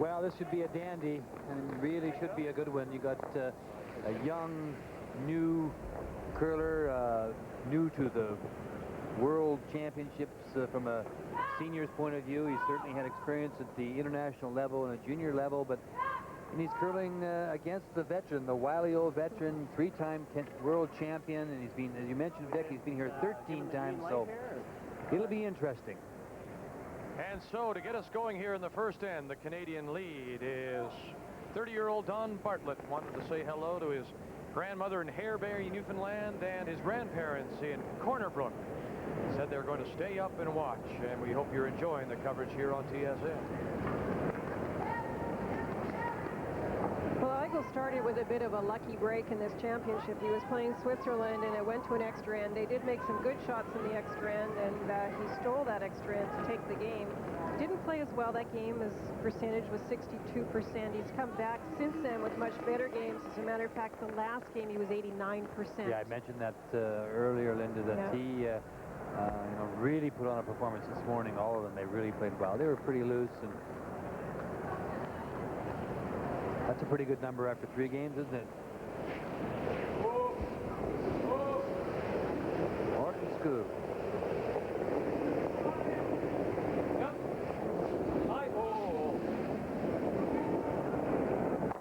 Well, this should be a dandy, and really should be a good one. You got a young, new curler, new to the World Championships from a senior's point of view. He's certainly had experience at the international level and a junior level, but he's curling against the veteran, the wily old veteran, three-time world champion, and he's been, as you mentioned, Vic, he's been here 13 times, so it'll be interesting. And so to get us going here in the first end, the Canadian lead is 30-year-old Don Bartlett. Wanted to say hello to his grandmother in Hareberry, Newfoundland, and his grandparents in Corner Brook. Said they're going to stay up and watch, and we hope you're enjoying the coverage here on TSN. Well, Eigil started with a bit of a lucky break in this championship. He was playing Switzerland, and it went to an extra end. They did make some good shots in the extra end, and he stole that extra end to take the game. Didn't play as well that game. His percentage was 62%. He's come back since then with much better games. As a matter of fact, the last game he was 89%. Yeah, I mentioned that earlier, Linda, that he really put on a performance this morning. All of them, they really played well. They were pretty loose, and that's a pretty good number after 3 games, isn't it? Martin Scoop.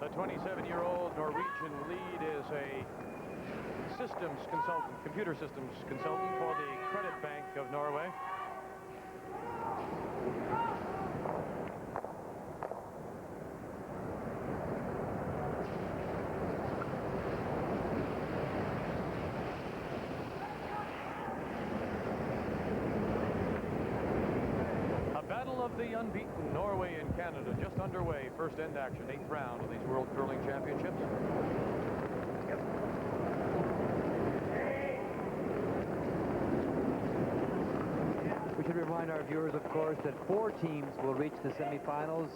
The 27-year-old Norwegian lead is a systems consultant, computer systems consultant for the Credit Bank of Norway. A battle of the unbeaten, Norway and Canada, just underway. First end action, 8th round of these World Curling Championships. We should remind our viewers, of course, that 4 teams will reach the semifinals.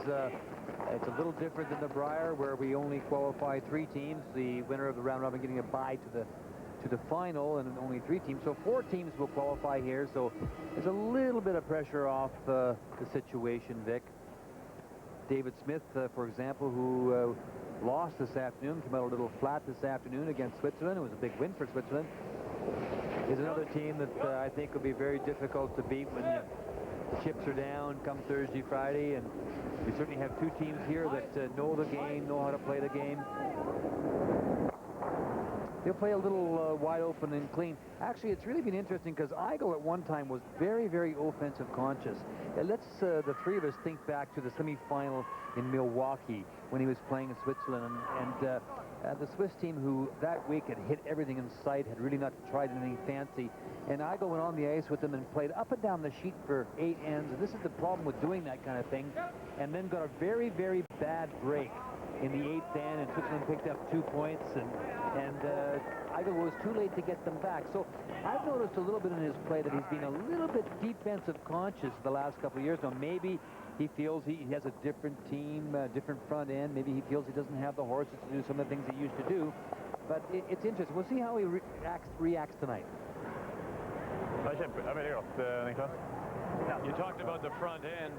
It's a little different than the Brier, where we only qualify 3 teams. The winner of the round robin getting a bye to the final, and only 3 teams. So 4 teams will qualify here. So there's a little bit of pressure off the situation, Vic. David Smith, for example, who lost this afternoon, came out a little flat this afternoon against Switzerland. It was a big win for Switzerland. Is another team that I think will be very difficult to beat when the chips are down come Thursday, Friday, and we certainly have 2 teams here that know the game, know how to play the game. They'll play a little wide open and clean. Actually, it's really been interesting because Eigil at one time was very, very offensive conscious. Let's the 3 of us think back to the semifinal in Milwaukee when he was playing in Switzerland, and the Swiss team, who that week had hit everything in sight, had really not tried anything fancy, and Eigil went on the ice with them and played up and down the sheet for 8 ends, and this is the problem with doing that kind of thing, and then got a very, very bad break in the 8th end, and Switzerland picked up 2 points, and Eigil was too late to get them back. So I've noticed a little bit in his play that he's been a little bit defensive conscious the last couple of years. Now, maybe he feels he has a different team, different front end. Maybe he feels he doesn't have the horses to do some of the things he used to do. But it's interesting. We'll see how he reacts tonight. You talked about the front end.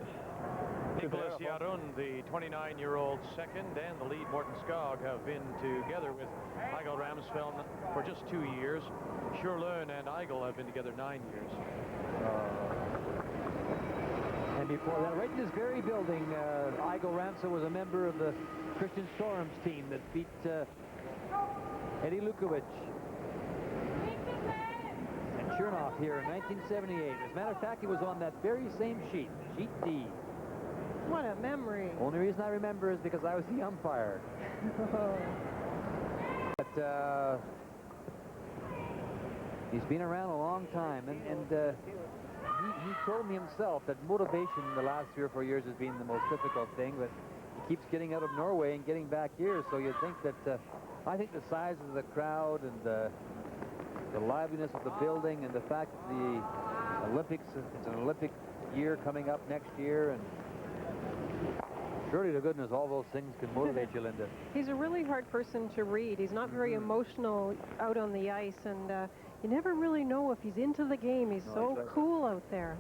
Nicholas Jarun, the 29-year-old second, and the lead, Morten Skog, have been together with Eigil Ramsfjell for just 2 years. Sjurlund and Eigil have been together 9 years. And before that, right in this very building, Eigil Ramsfjell was a member of the Christian Storms team that beat Eddie Lukovic and Chernoff here in 1978. As a matter of fact, he was on that very same sheet, sheet D. What a memory. Only reason I remember is because I was the umpire. But he's been around a long time, and he told me himself that motivation the last 3 or 4 years has been the most difficult thing, but he keeps getting out of Norway and getting back here, so you'd think that I think the size of the crowd and the liveliness of the building and the fact that the Olympics, it's an Olympic year coming up next year, and surely to goodness all those things can motivate you, Linda. He's a really hard person to read. He's not very emotional out on the ice, and you never really know if he's into the game. He's so cool out there.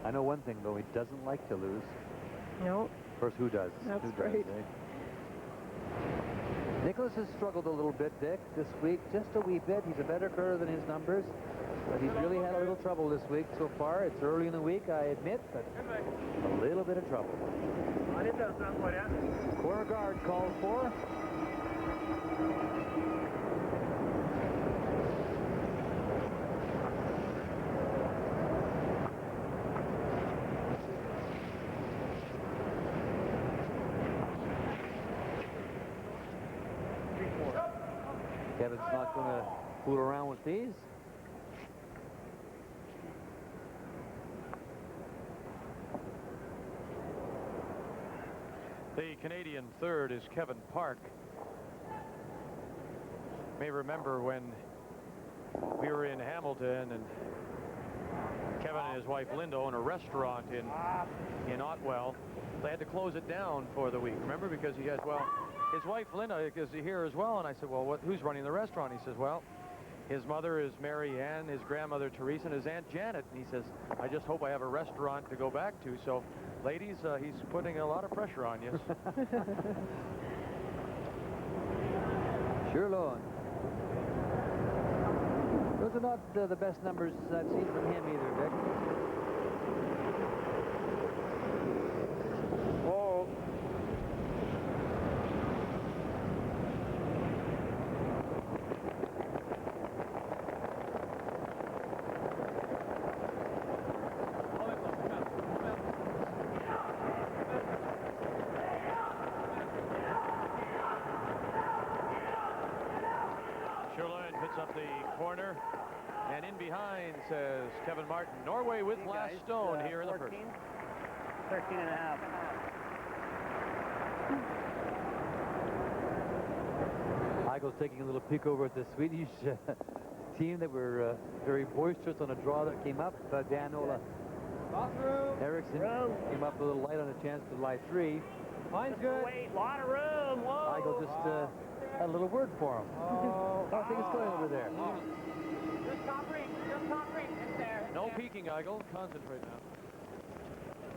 I know one thing, though. He doesn't like to lose. No. Of course, who does? That's who right. Does, eh? Nicholas has struggled a little bit, Dick, this week. Just a wee bit. He's a better curler than his numbers. But he's really had a little trouble this week so far. It's early in the week, I admit, but a little bit of trouble. Corner guard called for. Kevin's not going to fool around with these. The Canadian third is Kevin Park. You may remember when we were in Hamilton and Kevin and his wife Linda own a restaurant in Otwell. They had to close it down for the week, remember, because he had, well, his wife Linda is here as well, and I said, well, who's running the restaurant? He says, well, his mother is Mary Ann, his grandmother Teresa, and his Aunt Janet. And he says, I just hope I have a restaurant to go back to. So, ladies, he's putting a lot of pressure on you. Sure, Lord. Those are not the best numbers I've seen from him either, Vic. Whoa. Up the corner, and in behind, says Kevin Martin. Norway with last stone here in the first. 13 and a half. Eigil's taking a little peek over at the Swedish team that were very boisterous on a draw that came up. Dan Ola Eriksson came up a little light on a chance to lie 3. Mine's good. Wait, lot of room. Whoa. Eigil just had a little word for him. How are things going over there? Just top ring. It's there. No peeking, Eigil. Concentrate now.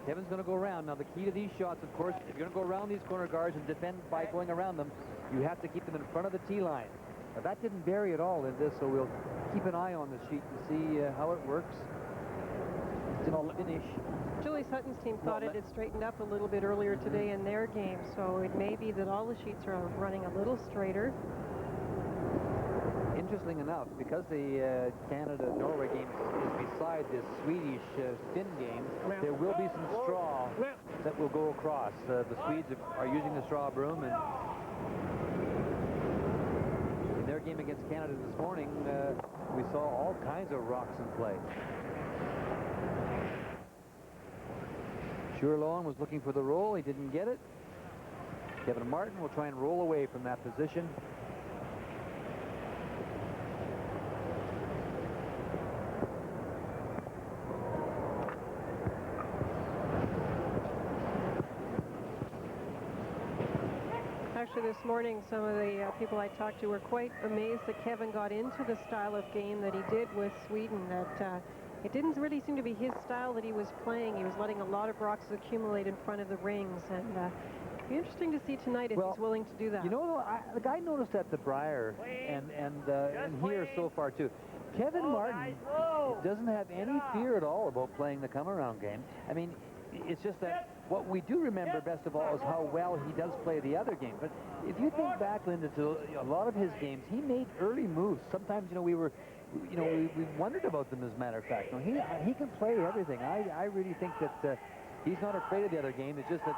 Kevin's going to go around. Now, the key to these shots, of course, if you're going to go around these corner guards and defend by going around them, you have to keep them in front of the tee line. Now, that didn't vary at all in this, so we'll keep an eye on the sheet and see how it works. It's an finish. Julie Sutton's team thought it had straightened up a little bit earlier today in their game, so it may be that all the sheets are running a little straighter. Interesting enough, because the Canada-Norway game is beside this Swedish spin game, there will be some straw that will go across. The Swedes are using the straw broom, and in their game against Canada this morning, we saw all kinds of rocks in play. Sherloin was looking for the roll. He didn't get it. Kevin Martin will try and roll away from that position. Actually, this morning, some of the people I talked to were quite amazed that Kevin got into the style of game that he did with Sweden, that it didn't really seem to be his style that he was playing. He was letting a lot of rocks accumulate in front of the rings, and it'd be interesting to see tonight if he's willing to do that. You know, I noticed at the Briar and here so far too. Kevin Martin doesn't have any fear at all about playing the come-around game. I mean, it's just that what we do remember best of all is how well he does play the other game. But if you think back, Linda, to a lot of his games, he made early moves. Sometimes, you know, we wondered about them, as a matter of fact. You know, he can play everything. I really think that he's not afraid of the other game. It's just that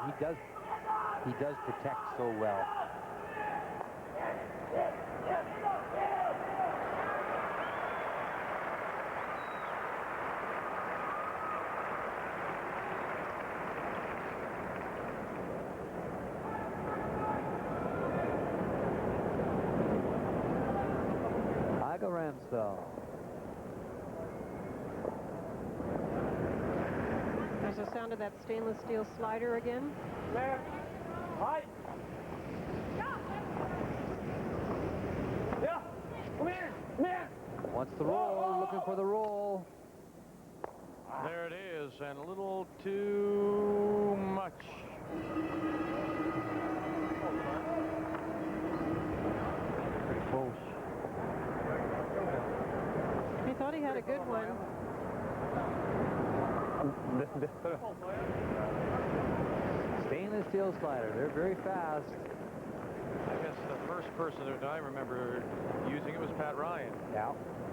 he does protect so well. Eigil Ramsfjell. There's the sound of that stainless steel slider again. There. Hi. Yeah. Come here. Wants the roll, looking for the roll. There it is, and a little too much. Pretty close. He thought he had a good one. Stainless steel slider. They're very fast. I guess the first person that I remember using it was Pat Ryan. Yeah.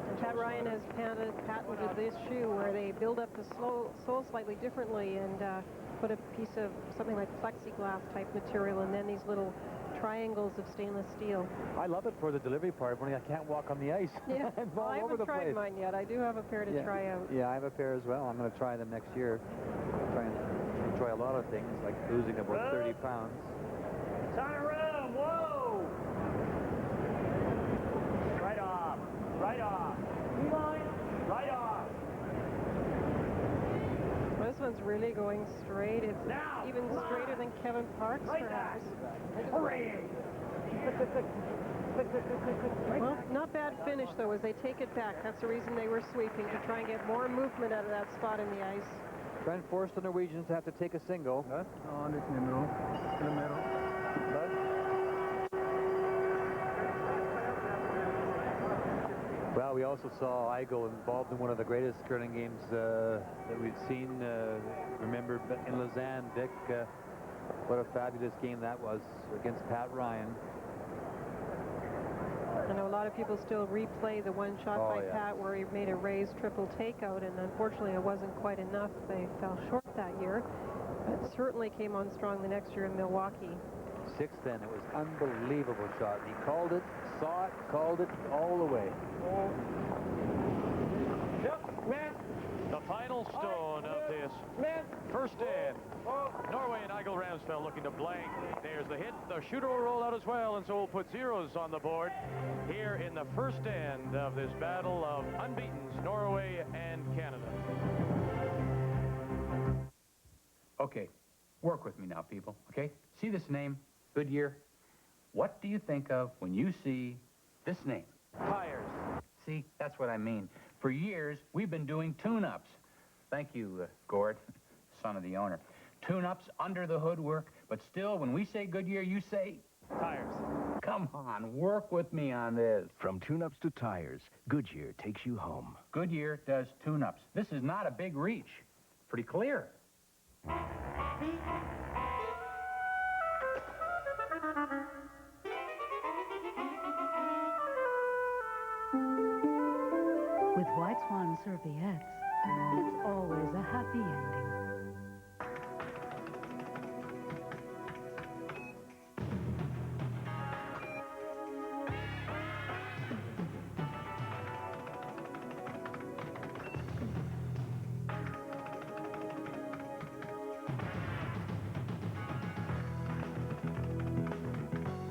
And Pat Ryan has patented this shoe where they build up the sole slightly differently and put a piece of something like plexiglass type material and then these little triangles of stainless steel. I love it for the delivery part, only I can't walk on the ice. Yeah, I'm well, all I over haven't the tried place. mine yet. I do have a pair to try out. Yeah, I have a pair as well. I'm going to try them next year. Try and enjoy a lot of things, like losing about 30 pounds. Center room, whoa! Right off, right off. Line, right off. Well, this one's really going straight. It's Now, even straighter than Kevin Parks, right perhaps. Hurry! Well, not bad finish, though, as they take it back. That's the reason they were sweeping, to try and get more movement out of that spot in the ice. Trying to force the Norwegians to have to take a single. Well, we also saw Eigil involved in one of the greatest curling games that we've seen. Remember in Lausanne, Vic, what a fabulous game that was against Pat Ryan. I know a lot of people still replay the one shot by Pat where he made a raised triple takeout, and unfortunately it wasn't quite enough. They fell short that year, but certainly came on strong the next year in Milwaukee. 6 then. It was unbelievable shot. He called it, saw it, called it all the way. The final stone of this first end. Norway and Eigil Ramsfjell looking to blank. There's the hit. The shooter will roll out as well, and so we'll put zeros on the board here in the first end of this battle of unbeatens, Norway and Canada. Okay, work with me now, people, okay? See this name, Goodyear? What do you think of when you see this name? Tires. See, that's what I mean. For years, we've been doing tune-ups. Thank you, Gord, son of the owner. Tune-ups, under the hood work, but still, when we say Goodyear, you say... Tires. Come on, work with me on this. From tune-ups to tires, Goodyear takes you home. Goodyear does tune-ups. This is not a big reach. Pretty clear. With White Swan serviettes, it's always a happy ending.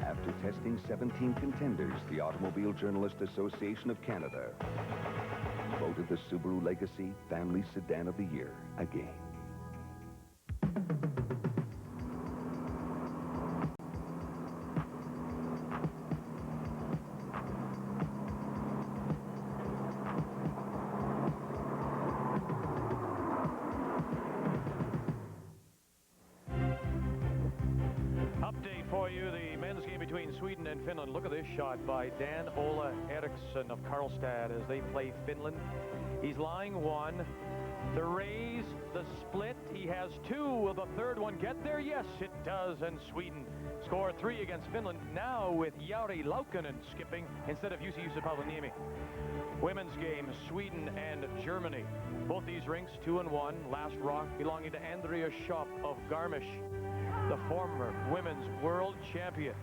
After testing 17 contenders, the Automobile Journalist Association of Canada voted the Subaru Legacy Family Sedan of the Year again. Update for you, the men's game between Sweden and Finland. Look at this shot by Dan Ola Eriksson of Karlstad as they play Finland. He's lying one. The raise, the split. He has 2. Will the third one get there? Yes, it does. And Sweden score 3 against Finland. Now with Jari Laukkanen skipping instead of Jussi Paloniemi. Women's game, Sweden and Germany. Both these rinks 2-1. Last rock belonging to Andrea Schopp of Garmisch. The former women's world champion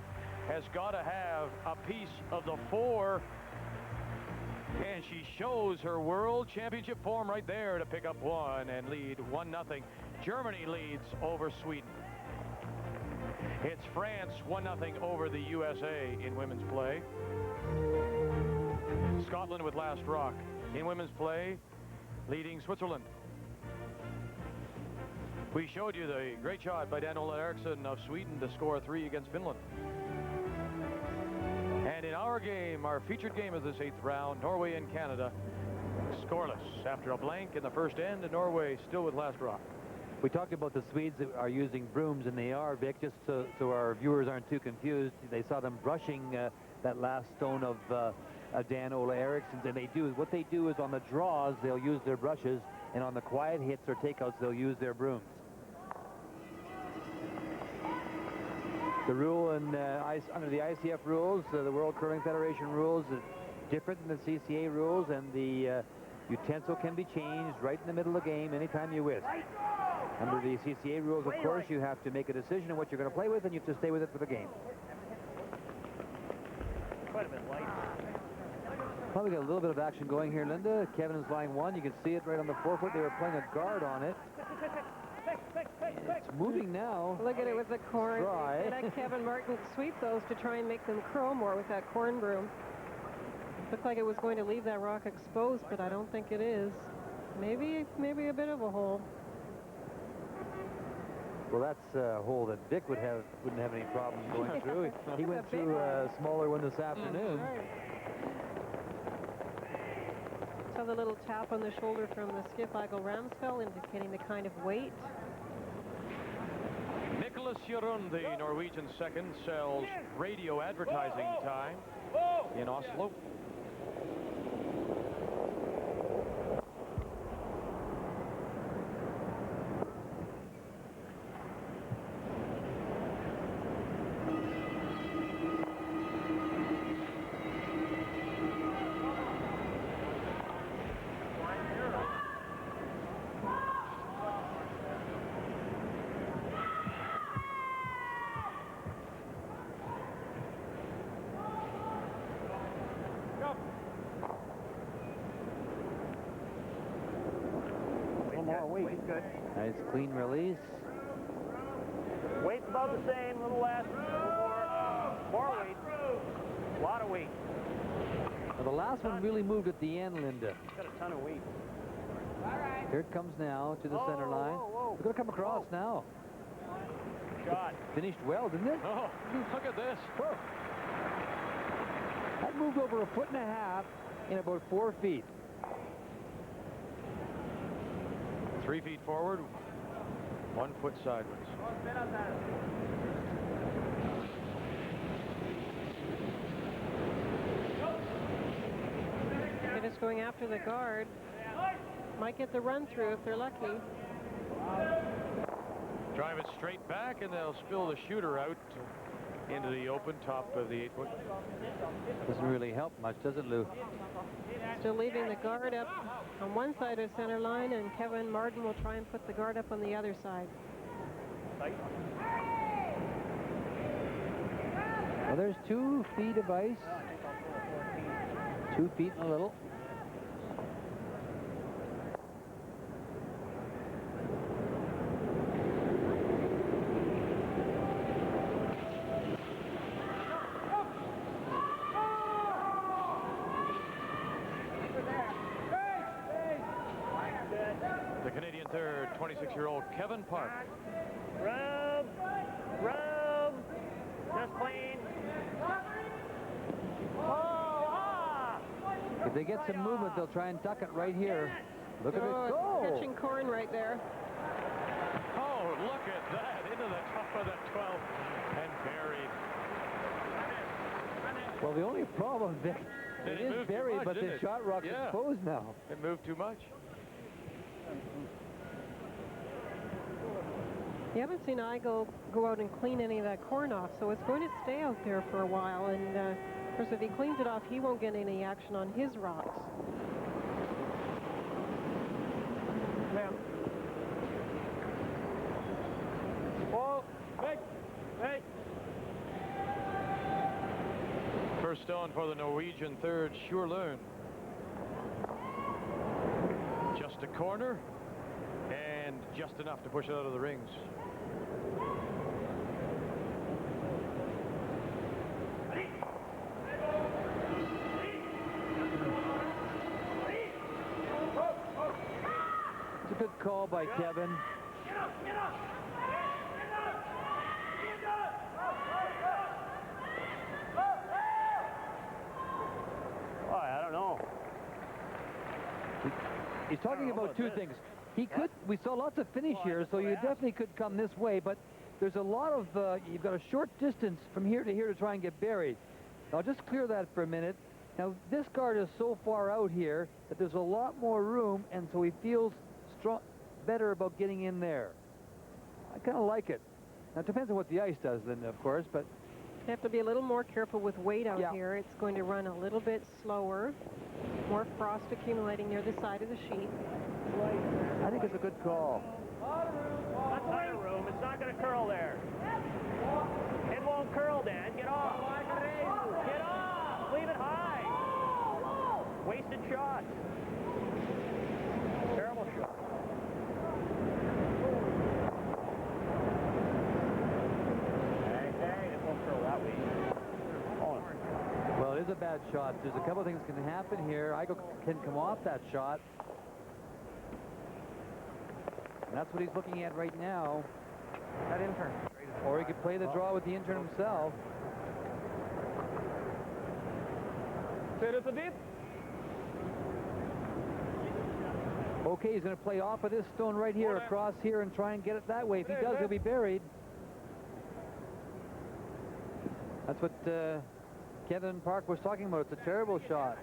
has got to have a piece of the 4. And she shows her world championship form right there to pick up 1 and lead 1-0. Germany leads over Sweden. It's France 1-0 over the USA in women's play. Scotland with last rock in women's play, leading Switzerland. We showed you the great shot by Dan Ola Eriksson of Sweden to score 3 against Finland. And in our game, our featured game of this 8th round, Norway and Canada, Scoreless after a blank in the first end, and Norway still with last rock. We talked about the Swedes that are using brooms, and they are, Vic, just so our viewers aren't too confused. They saw them brushing that last stone of Dan Ola Eriksson's, and what they do is on the draws, they'll use their brushes, and on the quiet hits or takeouts, they'll use their brooms. The rule under the ICF rules, the World Curling Federation rules, is different than the CCA rules, and the utensil can be changed right in the middle of the game anytime you wish. Under the CCA rules, of course, you have to make a decision on what you're going to play with, and you have to stay with it for the game. Quite a bit light. Well, we got a little bit of action going here, Linda. Kevin is line one. You can see it right on the forefoot. They were playing a guard on it. It's moving now. Look at it with the corn. Dry. And let Kevin Martin sweep those to try and make them curl more with that corn broom. Looked like it was going to leave that rock exposed, but I don't think it is. Maybe a bit of a hole. Well, that's a hole that Vic wouldn't have any problem going through. He went through a smaller one this afternoon. Right. So the little tap on the shoulder from the skiff, Eigil Ramsfjell, indicating the kind of weight. Nicholas Jørund, the Norwegian second, sells radio advertising time in Oslo. Nice clean release. Weight's about the same, a little less, a little more weight. A lot of weight. Well, the last one really moved at the end, Linda. Got a ton of weight. Here it comes now to the center line. It's going to come across now. Shot. Finished well, didn't it? Oh, look at this. Whoa. That moved over 1.5 feet in about 4 feet. 3 feet forward, 1 foot sideways. They're just going after the guard. Might get the run through if they're lucky. Drive it straight back, and they'll spill the shooter out into the open top of the 8-foot. Doesn't really help much, does it, Lou? Still leaving the guard up on one side of center line, and Kevin Martin will try and put the guard up on the other side. Well, there's 2 feet of ice. 2 feet and a little. The Canadian third, 26-year-old Kevin Park. Rub, just clean. If they get some movement, they'll try and duck it right here. Look at it go! Catching corn right there. Oh, look at that, into the top of the 12 and buried. Well, the only problem, Vic, it is buried, but the shot rock's exposed now. It moved too much. You haven't seen Eigil go out and clean any of that corn off, so it's going to stay out there for a while. And of course, if he cleans it off, he won't get any action on his rocks. Ma'am. Oh, hey. First stone for the Norwegian third, Sjurlund. Just a corner, and just enough to push it out of the rings. It's a good call by Kevin. Oh, I don't know. He's talking about two things. He could, we saw lots of finish here, so you definitely could come this way, but there's a lot of, you've got a short distance from here to try and get buried. I'll just clear that for a minute. Now, this guard is so far out here that there's a lot more room, and so he feels better about getting in there. I kind of like it. Now, it depends on what the ice does then, of course, but... You have to be a little more careful with weight out here. It's going to run a little bit slower. More frost accumulating near the side of the sheet. I think it's a good call. Not tire room. It's not going to curl there. It won't curl, Dan. Get off. Get off. Leave it high. Wasted shot. Terrible shot. Hey, it won't curl that way. Well, it is a bad shot. There's a couple things can happen here. Eigil can come off that shot. And that's what he's looking at right now. That intern. Or he could play the draw with the intern himself. Okay, he's going to play off of this stone right here, across here, and try and get it that way. If he does, he'll be buried. That's what Kevin Park was talking about. It's a terrible shot.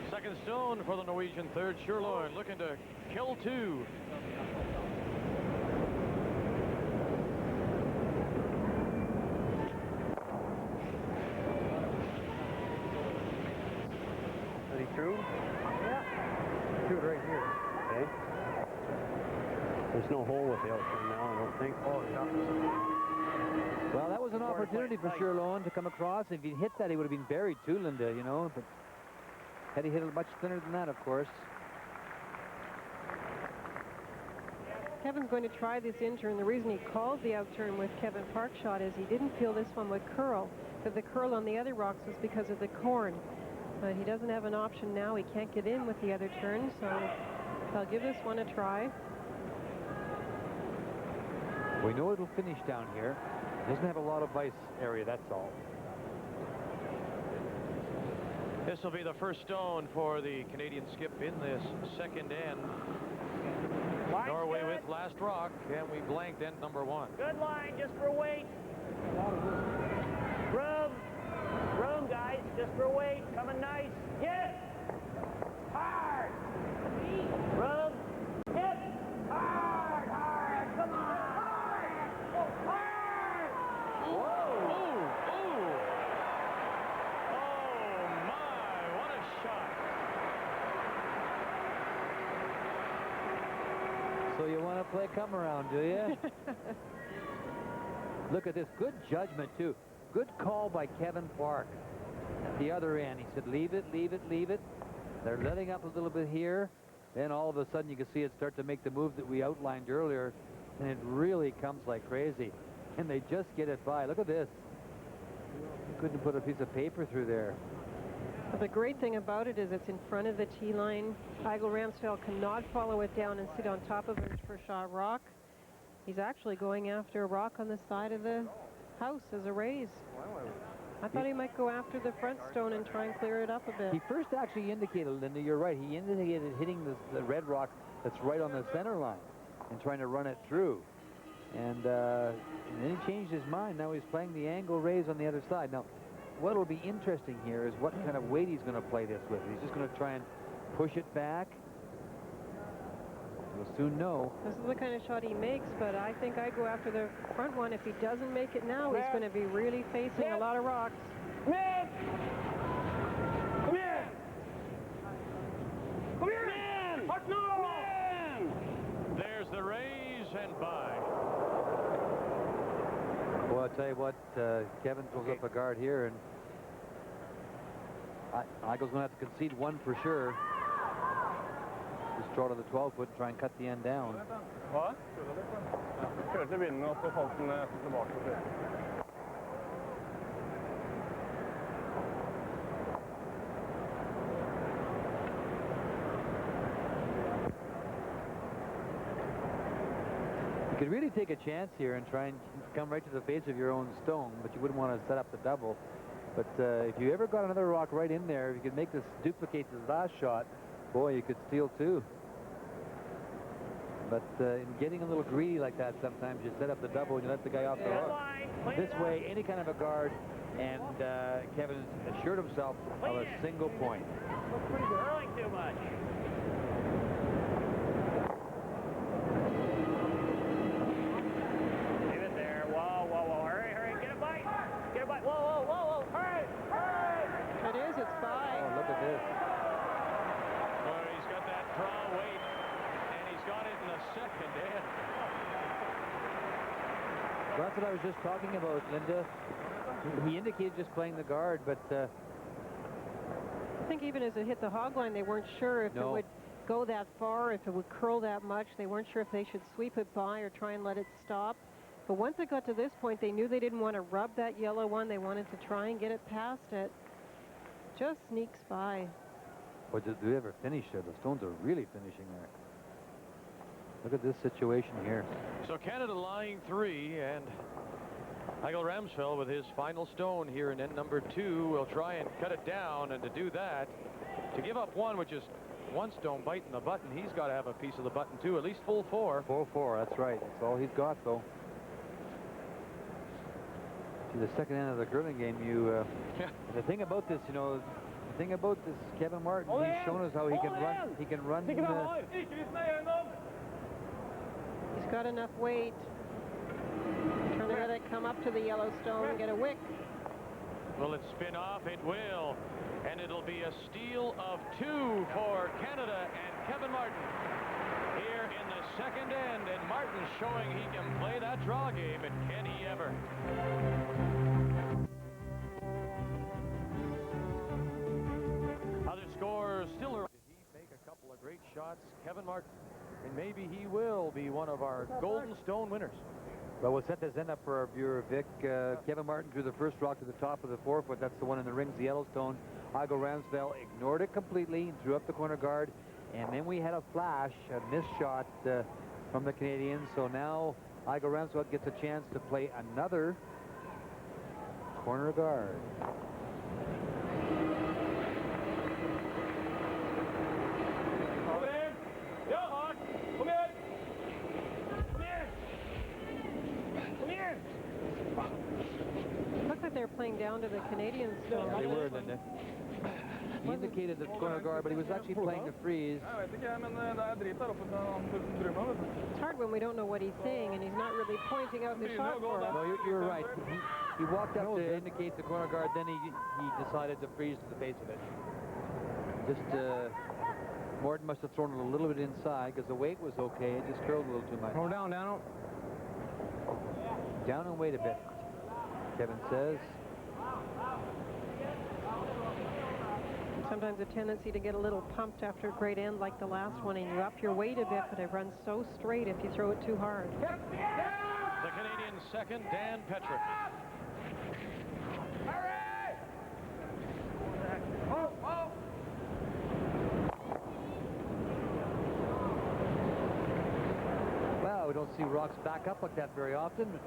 Second stone for the Norwegian third. Sherloin looking to kill two. Is he through? Yeah. Through it right here. Okay. There's no hole with the outturn now, I don't think. Oh, yeah. Well, that was an opportunity for Sherloin to come across. If he'd hit that, he would have been buried too, Linda, you know. But had he hit it much thinner than that, of course. Kevin's going to try this intern. The reason he called the outturn with Kevin Park's shot is he didn't feel this one would curl. But the curl on the other rocks was because of the corn. But he doesn't have an option now. He can't get in with the other turn, so I'll give this one a try. We know it'll finish down here. It doesn't have a lot of ice area, that's all. This will be the first stone for the Canadian skip in this second end. Line's Norway good. with last rock, and we blanked end number one. Good line, just for weight. Room, guys, just for weight. Coming nice. Hit. Hard. Room. Hit. Hard. Come on. Hard. Whoa. Ooh. Oh, my, what a shot. So you want to play come around, do you? Look at this. Good judgment, too. Good call by Kevin Park at the other end. He said, leave it, leave it, leave it. They're letting up a little bit here. Then all of a sudden you can see it start to make the move that we outlined earlier. And it really comes like crazy. And they just get it by. Look at this. Couldn't put a piece of paper through there. But the great thing about it is it's in front of the tee line. Eigil Ramsfjell cannot follow it down and sit on top of it for shot rock. He's actually going after a rock on the side of the house as a raise. I thought he might go after the front stone and try and clear it up a bit. He first actually indicated, Linda, you're right, he indicated hitting the red rock that's right on the center line and trying to run it through. And then he changed his mind. Now he's playing the angle raise on the other side. Now, what will be interesting here is what kind of weight he's going to play this with. He's just going to try and push it back. We'll soon know. This is the kind of shot he makes, but I think I go after the front one. If he doesn't make it now, he's going to be really facing a lot of rocks. Come here. Come here. Come here. There's the raise and by. Well, I'll tell you what, Kevin pulls up a guard here, and Eigil's going to have to concede one for sure. Just throw it on the 12-foot and try and cut the end down. Hva? Kjørte vinden, og så falt den tilbake. You could really take a chance here and try and come right to the face of your own stone, but you wouldn't want to set up the double. But if you ever got another rock right in there, if you could make this duplicate this last shot, boy, you could steal two. But in getting a little greedy like that, sometimes you set up the double and you let the guy off the hook. This way, any kind of a guard, and Kevin assured himself of a single point. Curling too much. Leave it there. Whoa, whoa, whoa. Hurry, hurry. Get a bite. Get a bite. Whoa, whoa, whoa, whoa. Hurry, hurry. It is. It's by. Oh, look at this. Well, he's got that draw weight, and he's got it in the second end. That's what I was just talking about, Linda. He indicated just playing the guard, but I think even as it hit the hog line, they weren't sure if it would go that far, if it would curl that much. They weren't sure if they should sweep it by or try and let it stop. But once it got to this point, they knew they didn't want to rub that yellow one. They wanted to try and get it past it. Just sneaks by. but do they ever finish there? The stones are really finishing there. Look at this situation here. So Canada lying 3, and Eigil Ramsfjell with his final stone here in end number 2 will try and cut it down, and to do that, to give up one, which is one stone biting the button, he's got to have a piece of the button too, at least full 4. Full 4, that's right. That's all he's got, though. See, the second end of the curling game, the thing about this, the thing about this Kevin Martin, he's shown us how he can run. He can run. He's got enough weight. Trying to let it come up to the Yellowstone and get a wick. Will it spin off? It will. And it'll be a steal of 2 for Canada and Kevin Martin here in the second end. And Martin's showing he can play that draw game, and can he ever? Other scores still early. Did he make a couple of great shots? Kevin Martin. And maybe he will be one of our Golden Stone winners. Well, we'll set this end up for our viewer, Vic. Kevin Martin drew the first rock to the top of the 4-foot. That's the one in the rings, the Yellowstone. Eigil Ramsfjell ignored it completely and threw up the corner guard. And then we had a flash, a missed shot from the Canadians. So now Eigil Ramsfjell gets a chance to play another corner guard. They're playing down to the Canadians. So Yeah, they were, Linda. He indicated the corner guard, but he was actually playing the freeze. It's hard when we don't know what he's saying, and he's not really pointing out the shot for us. No, you're right. He walked up to indicate the corner guard, then he decided to freeze to the base of it. Just, Morton must have thrown it a little bit inside, because the weight was okay. It just curled a little too much. Throw down, down. Down and wait a bit, Kevin says. Sometimes a tendency to get a little pumped after a great end like the last one, and you up your weight a bit, but it runs so straight if you throw it too hard. The Canadian second, Dan Petrick. Well, we don't see rocks back up like that very often.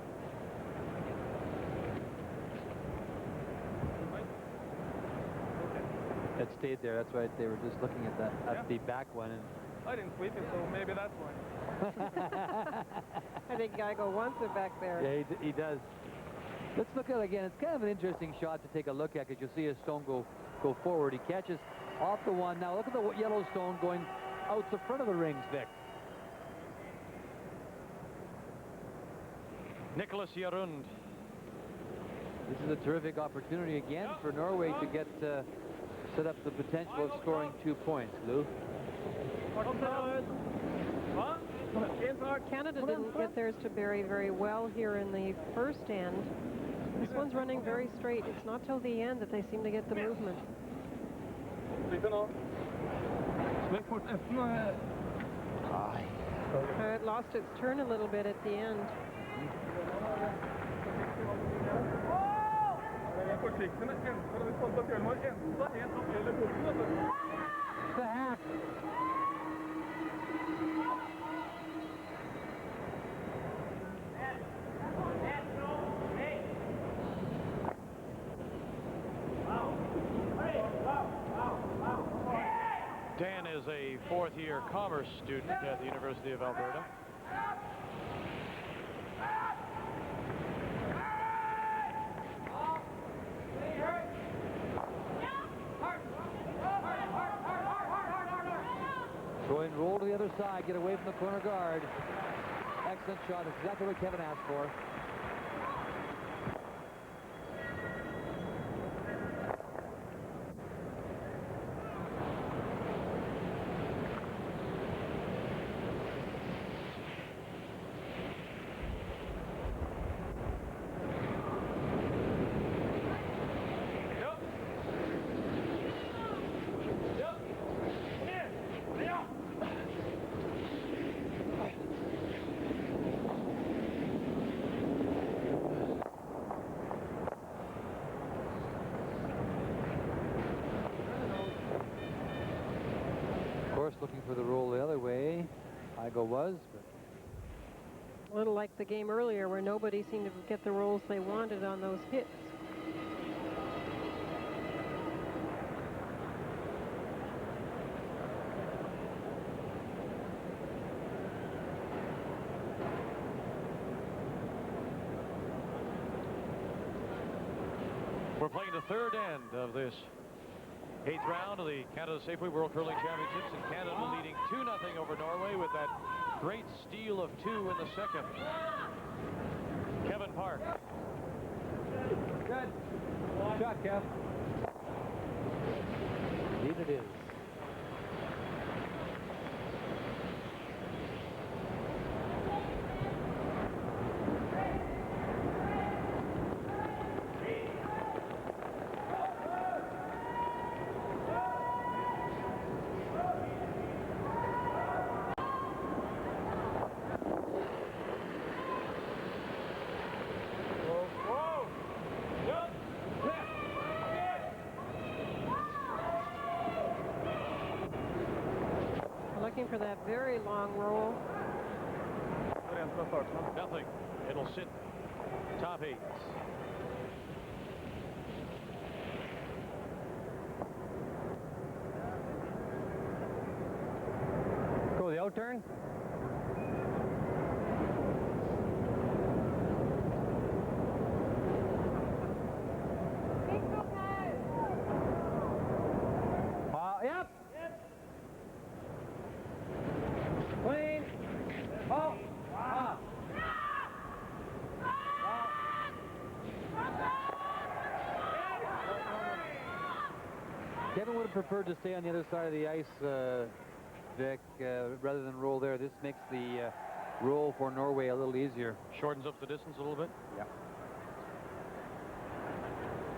It stayed there. That's right. They were just looking at that at the back one. And I didn't sweep it, so maybe that's why. I think Eigil wants it back there. Yeah, he does. Let's look at it again. It's kind of an interesting shot to take a look at, because you'll see his stone go forward. He catches off the one. Now look at the Yellowstone going out the front of the rings, Vic. Nicholas Jarund. This is a terrific opportunity again for Norway to get set up the potential of scoring 2 points. Lou? Canada didn't get theirs to bury very well here in the first end. This one's running very straight. It's not till the end that they seem to get the movement. It lost its turn a little bit at the end. Back. is a fourth-year commerce student at the University of Alberta. Throw and roll to the other side, get away from the corner guard. Excellent shot. That's exactly what Kevin asked for. Looking for the roll the other way. Eigil was, but A little like the game earlier where nobody seemed to get the rolls they wanted on those hits. We're playing the third end of this 8th round of the Canada Safeway World Curling Championships, and Canada leading 2-0 over Norway with that great steal of 2 in the second. Kevin Park. good. Shot, Kev. Indeed it is. Looking for that very long roll. Nothing. It'll sit top 8. Go the out turn. Yep. Clean. Oh. Ah. Kevin would have preferred to stay on the other side of the ice, Vic, rather than roll there. This makes the roll for Norway a little easier. Shortens up the distance a little bit. Yeah.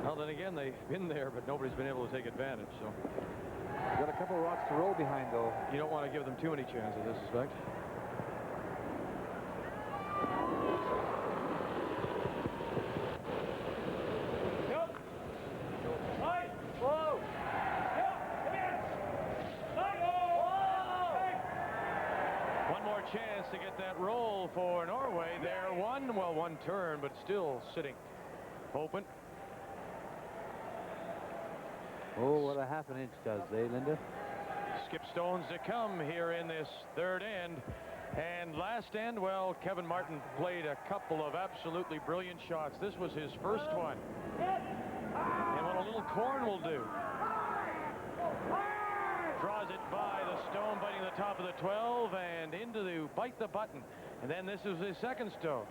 Well, then again, they've been there, but nobody's been able to take advantage. So Got a couple of rocks to roll behind, though. you don't want to give them too many chances, I suspect. One more chance to get that roll for Norway. There, one turn, but still sitting open. Oh, what a half an inch does, eh, Linda? Skip stones to come here in this third end. And last end, well, Kevin Martin played a couple of absolutely brilliant shots. This was his first one. And what a little corn will do. Draws it by the stone, biting the top of the 12, and into the bite the button. And then this is his second stone.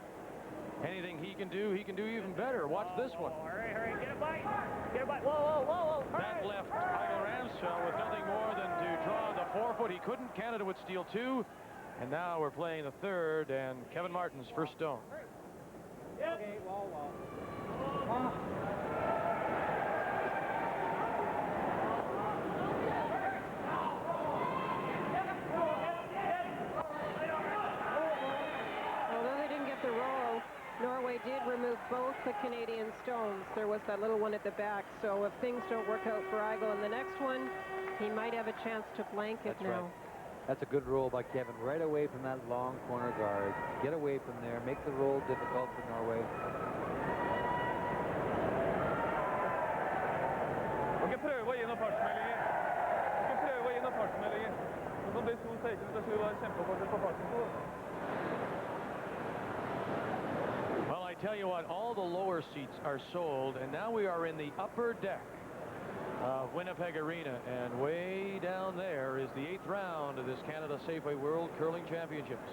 Anything he can do even better. Watch this one. Hurry, get a bite. Get a bite. Whoa. That left Eigil Ramsfjell with nothing more than to draw the 4-foot. He couldn't. Canada would steal 2. And now we're playing the third, and Kevin Martin's first stone. Okay, Although they didn't get the roll, Norway did remove both the Canadian stones. There was that little one at the back, so if things don't work out for Eigil in the next one, he might have a chance to blank it now. Right. That's a good roll by Kevin, right away from that long corner guard. Get away from there, make the roll difficult for Norway. Dere prøver å gi noen fartsmeldinger. ser ikke ut til å skulle være kjempefort på plassen på. Well, I tell you what, all the lower seats are sold, and now we are in the upper deck of Winnipeg Arena, and way down there is the 8th round of this Canada Safeway World Curling Championships.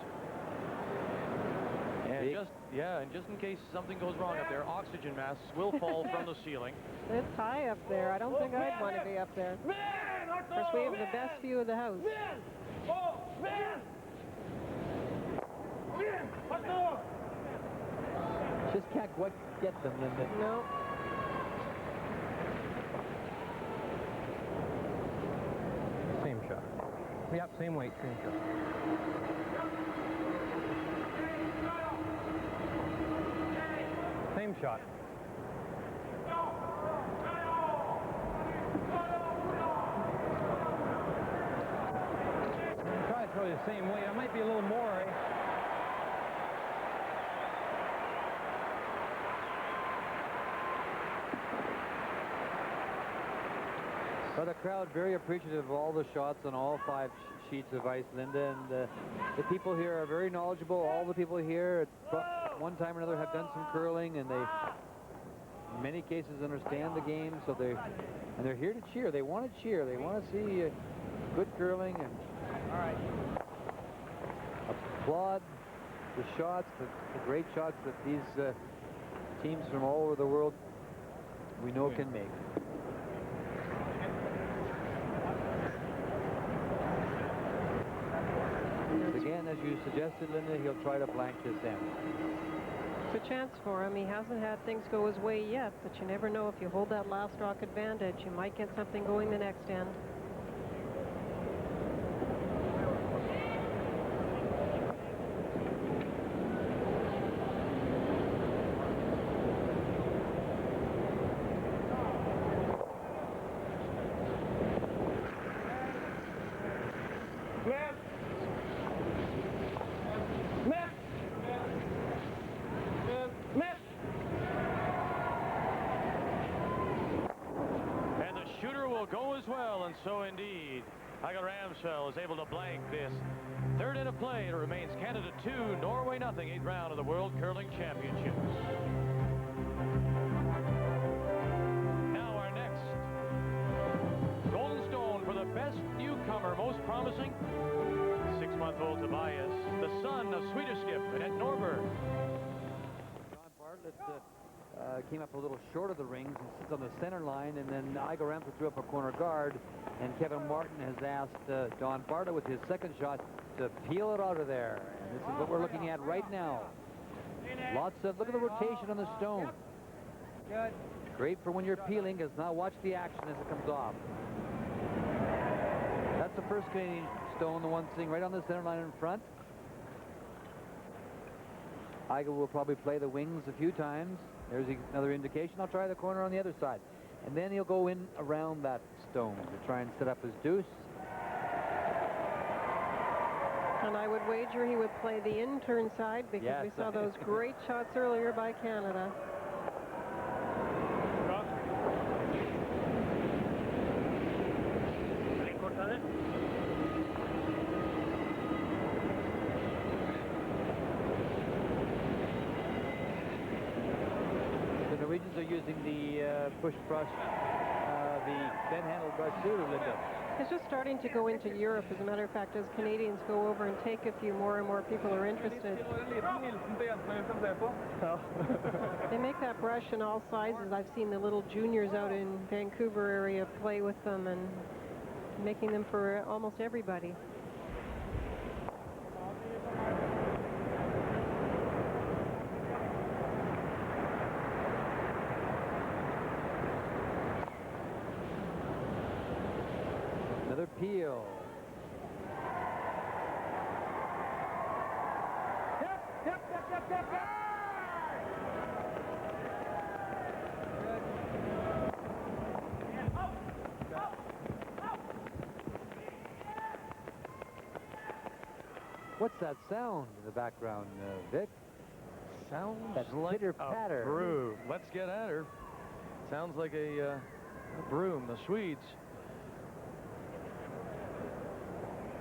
And just in case something goes wrong up there, oxygen masks will fall from the ceiling. It's high up there. I don't think I'd want to be up there. Of course, we have the best view of the house. Just can't quite get them, Linda. No. Same shot. Yep, same weight, same shot. Same shot. Try to throw the same weight. It might be a little more, eh? Well, the crowd very appreciative of all the shots on all 5 sheets of ice, Linda, and the people here are very knowledgeable. All the people here at one time or another have done some curling, and they, in many cases, understand the game. So they're here to cheer. They want to cheer. They want to see good curling and applaud the shots, the great shots that these teams from all over the world we know can make. Again, as you suggested, Linda, he'll try to blank this end. It's a chance for him. He hasn't had things go his way yet, but you never know. If you hold that last rock advantage, you might get something going the next end. Go as well, and so indeed, Eigil Ramsfjell is able to blank this 3rd end of play. It remains Canada 2, Norway nothing, 8th round of the World Curling Championships. Now our next Golden Stone for the best newcomer, most promising, 6-month-old Tobias, the son of Swedish skip Annette Norberg. John Bartlett came up a little short of the rings and sits on the center line, and then Eigil Ramsfjell threw up a corner guard, and Kevin Martin has asked Don Bartlett with his second shot to peel it out of there. And this is what we're looking at right now. Lots of, look at the rotation on the stone. Good. Great for when you're peeling, because now watch the action as it comes off. That's the first Canadian stone, the one sitting right on the center line in front. Eigil will probably play the wings a few times. There's another indication. I'll try the corner on the other side. And then he'll go in around that stone to try and set up his deuce. And I would wager he would play the in-turn side, because yes, we saw those great shots earlier by Canada. The Norwegians are using the push brush, the bent-handled brush too, Linda. It's just starting to go into Europe. As a matter of fact, as Canadians go over and take a few, more and more people are interested. They make that brush in all sizes. I've seen the little juniors out in Vancouver area play with them, and making them for almost everybody. Another peel. What's that sound in the background, Vic? Sounds That's like pitter-patter. a broom. Let's get at her. Sounds like a broom. The Swedes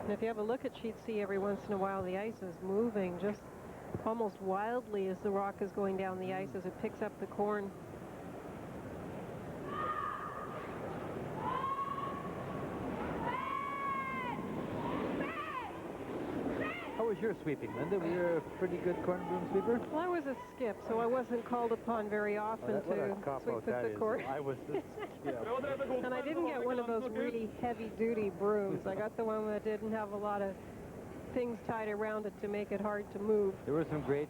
And if you have a look at sheet C every once in a while, the ice is moving just almost wildly as the rock is going down the ice as it picks up the corn. How was your sweeping, Linda? Were you a pretty good corn broom sweeper? Well, I was a skip, so I wasn't called upon very often to sweep with the corn. I was the skip. And I didn't get one of those really heavy-duty brooms. I got the one that didn't have a lot of things tied around it to make it hard to move. There were some great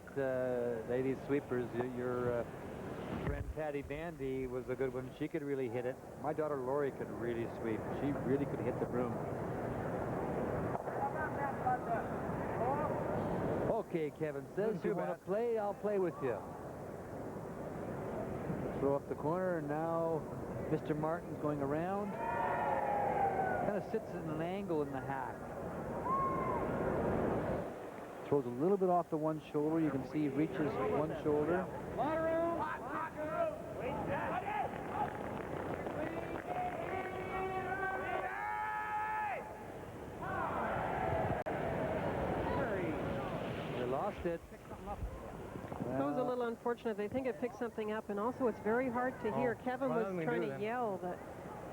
ladies sweepers. Your friend Patty Bandy was a good one. She could really hit it. My daughter Lori could really sweep. She really could hit the broom. Okay, Kevin says, you want to play? I'll play with you. Throw up the corner, and now Mr. Martin's going around. Kind of sits in an angle in the hack. Throws a little bit off the one shoulder. You can see he reaches one shoulder. They lost it. That was a little unfortunate. They think it picked something up, and also it's very hard to hear. Kevin was trying to yell, but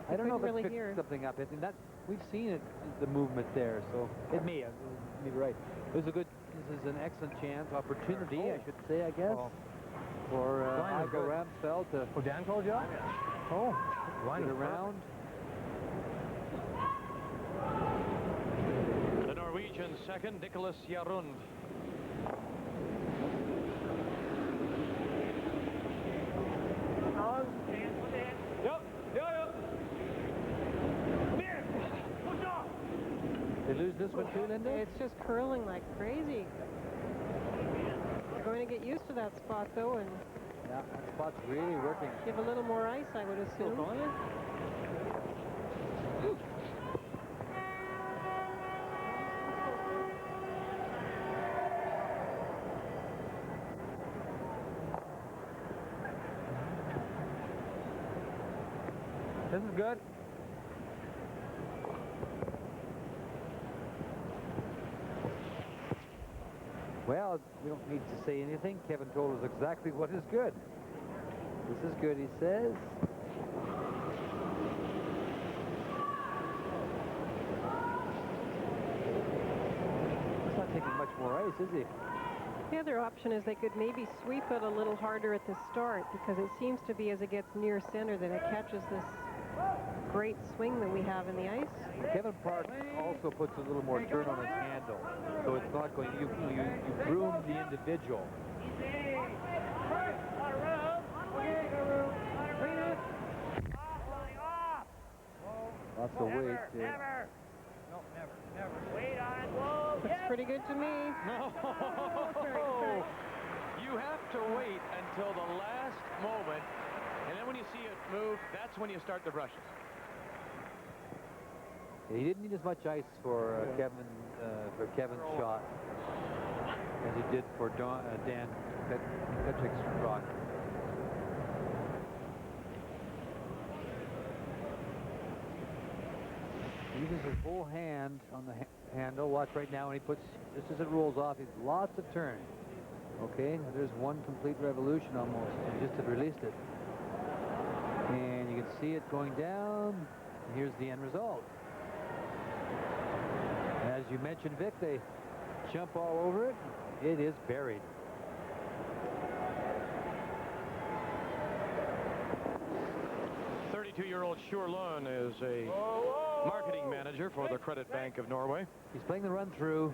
I don't know if really it picked something up. I think that we've seen it, the movement there, so it may be right. This is an excellent chance, opportunity, I should say, I guess, for Eigil Ramsfjell to. Oh, Dan called you out? Oh, get around. The Norwegian second, Nicholas Jarund. They lose this one too, Linda? It's just curling like crazy. They're going to get used to that spot, though, and yeah, that spot's really working. give a little more ice, I would assume. This is good. Well, we don't need to say anything. Kevin told us exactly what is good. This is good, he says. He's not taking much more ice, is he? The other option is they could maybe sweep it a little harder at the start, because it seems to be as it gets near center that it catches this great swing that we have in the ice. Kevin Park also puts a little more turn on his handle, so it's not going. You broom the individual. Lots of weight. Never. No, never. Wait on, whoa. Looks pretty good to me. No. You have to wait until the last moment, and then when you see it move, that's when you start the brushes. He didn't need as much ice for Kevin's shot as he did for Dan Petrick's rock. He uses his whole hand on the handle. Watch right now, and he puts, just as it rolls off, he's lots of turn. Okay, there's one complete revolution almost. He just had released it. And you can see it going down. And here's the end result. As you mentioned, Vic, they jump all over it. It is buried. Year-old Sjur Lund is a marketing manager for the Credit Bank of Norway. He's playing the run through.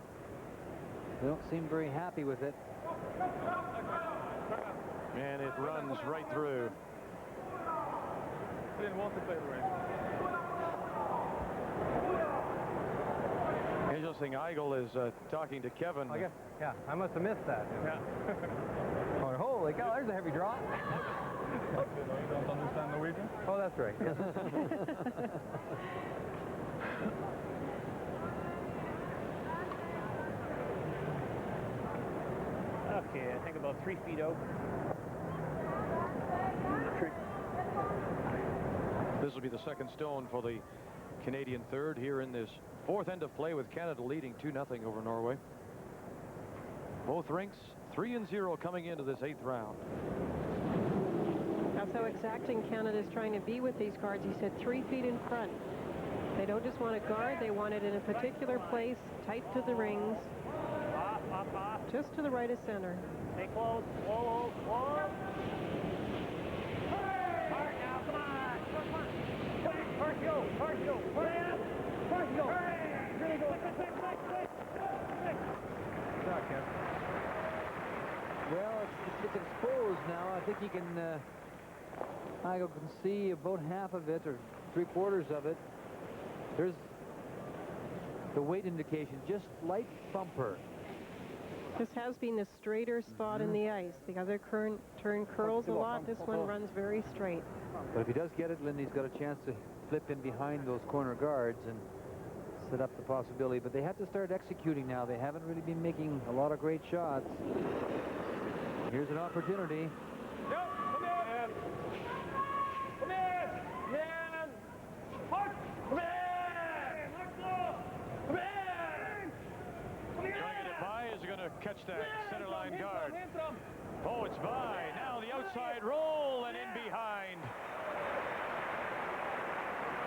They don't seem very happy with it. And it runs right through. He didn't want to play the rain. Interesting, Eigil is talking to Kevin. I guess, yeah, I must have missed that. Yeah. Oh, holy cow, there's a heavy drop. You don't understand Norwegian? Oh, that's right. Yes. Okay, I think about 3 feet out. This will be the second stone for the Canadian third here in this Fourth end of play with Canada leading 2-0 over Norway. Both rinks 3-0 coming into this 8th round. That's how exacting Canada's trying to be with these guards. He said 3 feet in front. They don't just want a guard, they want it in a particular place, tight to the rings. Up. Just to the right of center. Stay close. Whoa. Hard now, come on. First go. Really go. Well, it's exposed now. I think you can, Eigil can see about half of it, or 3/4 of it. There's the weight indication, just light bumper. This has been the straighter spot in the ice. The other turn curls a lot. This one runs very straight. But if he does get it, Lindy's got a chance to flip in behind those corner guards and set up the possibility. But they have to start executing now. They haven't really been making a lot of great shots. Here's an opportunity. Catch that center line guard. Oh, it's by. Now the outside roll and in behind.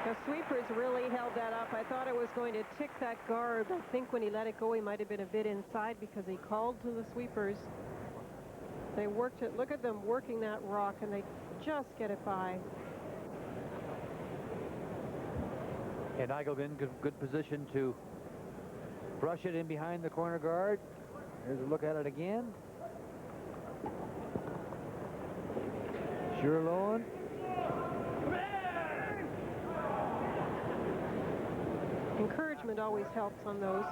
The sweepers really held that up. I thought it was going to tick that guard. I think when he let it go, he might have been a bit inside because he called to the sweepers. They worked it. Look at them working that rock, and they just get it by. And Eigil in good position to brush it in behind the corner guard. Here's a look at it again. Sherloin. Encouragement always helps on those.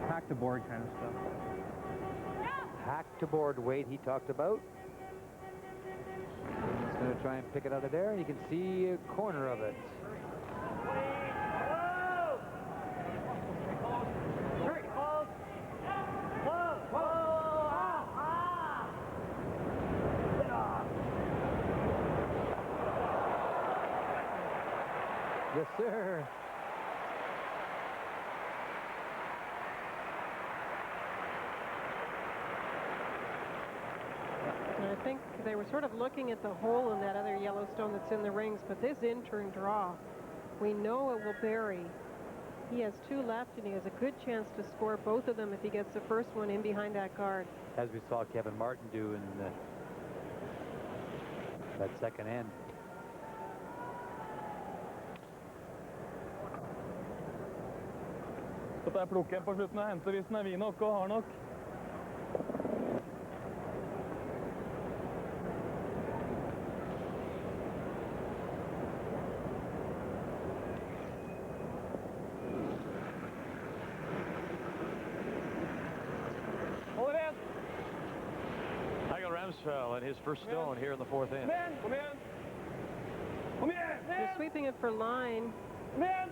Hack the board kind of stuff. Hack to board weight he talked about. He's going to try and pick it out of there. You can see a corner of it. Yes, sir. And I think they were sort of looking at the hole in that other Yellowstone that's in the rings, but this in-turn draw, we know it will bury. He has 2 left, and he has a good chance to score both of them if he gets the first one in behind that guard. As we saw Kevin Martin do in that second end. Dette plukker jeg på slutten og henter hvis den vid nok og hard nok. Eigil Ramsfjell and his first stone here in the 4th end. Kom igjen! They're sweeping it for line. Kom igjen!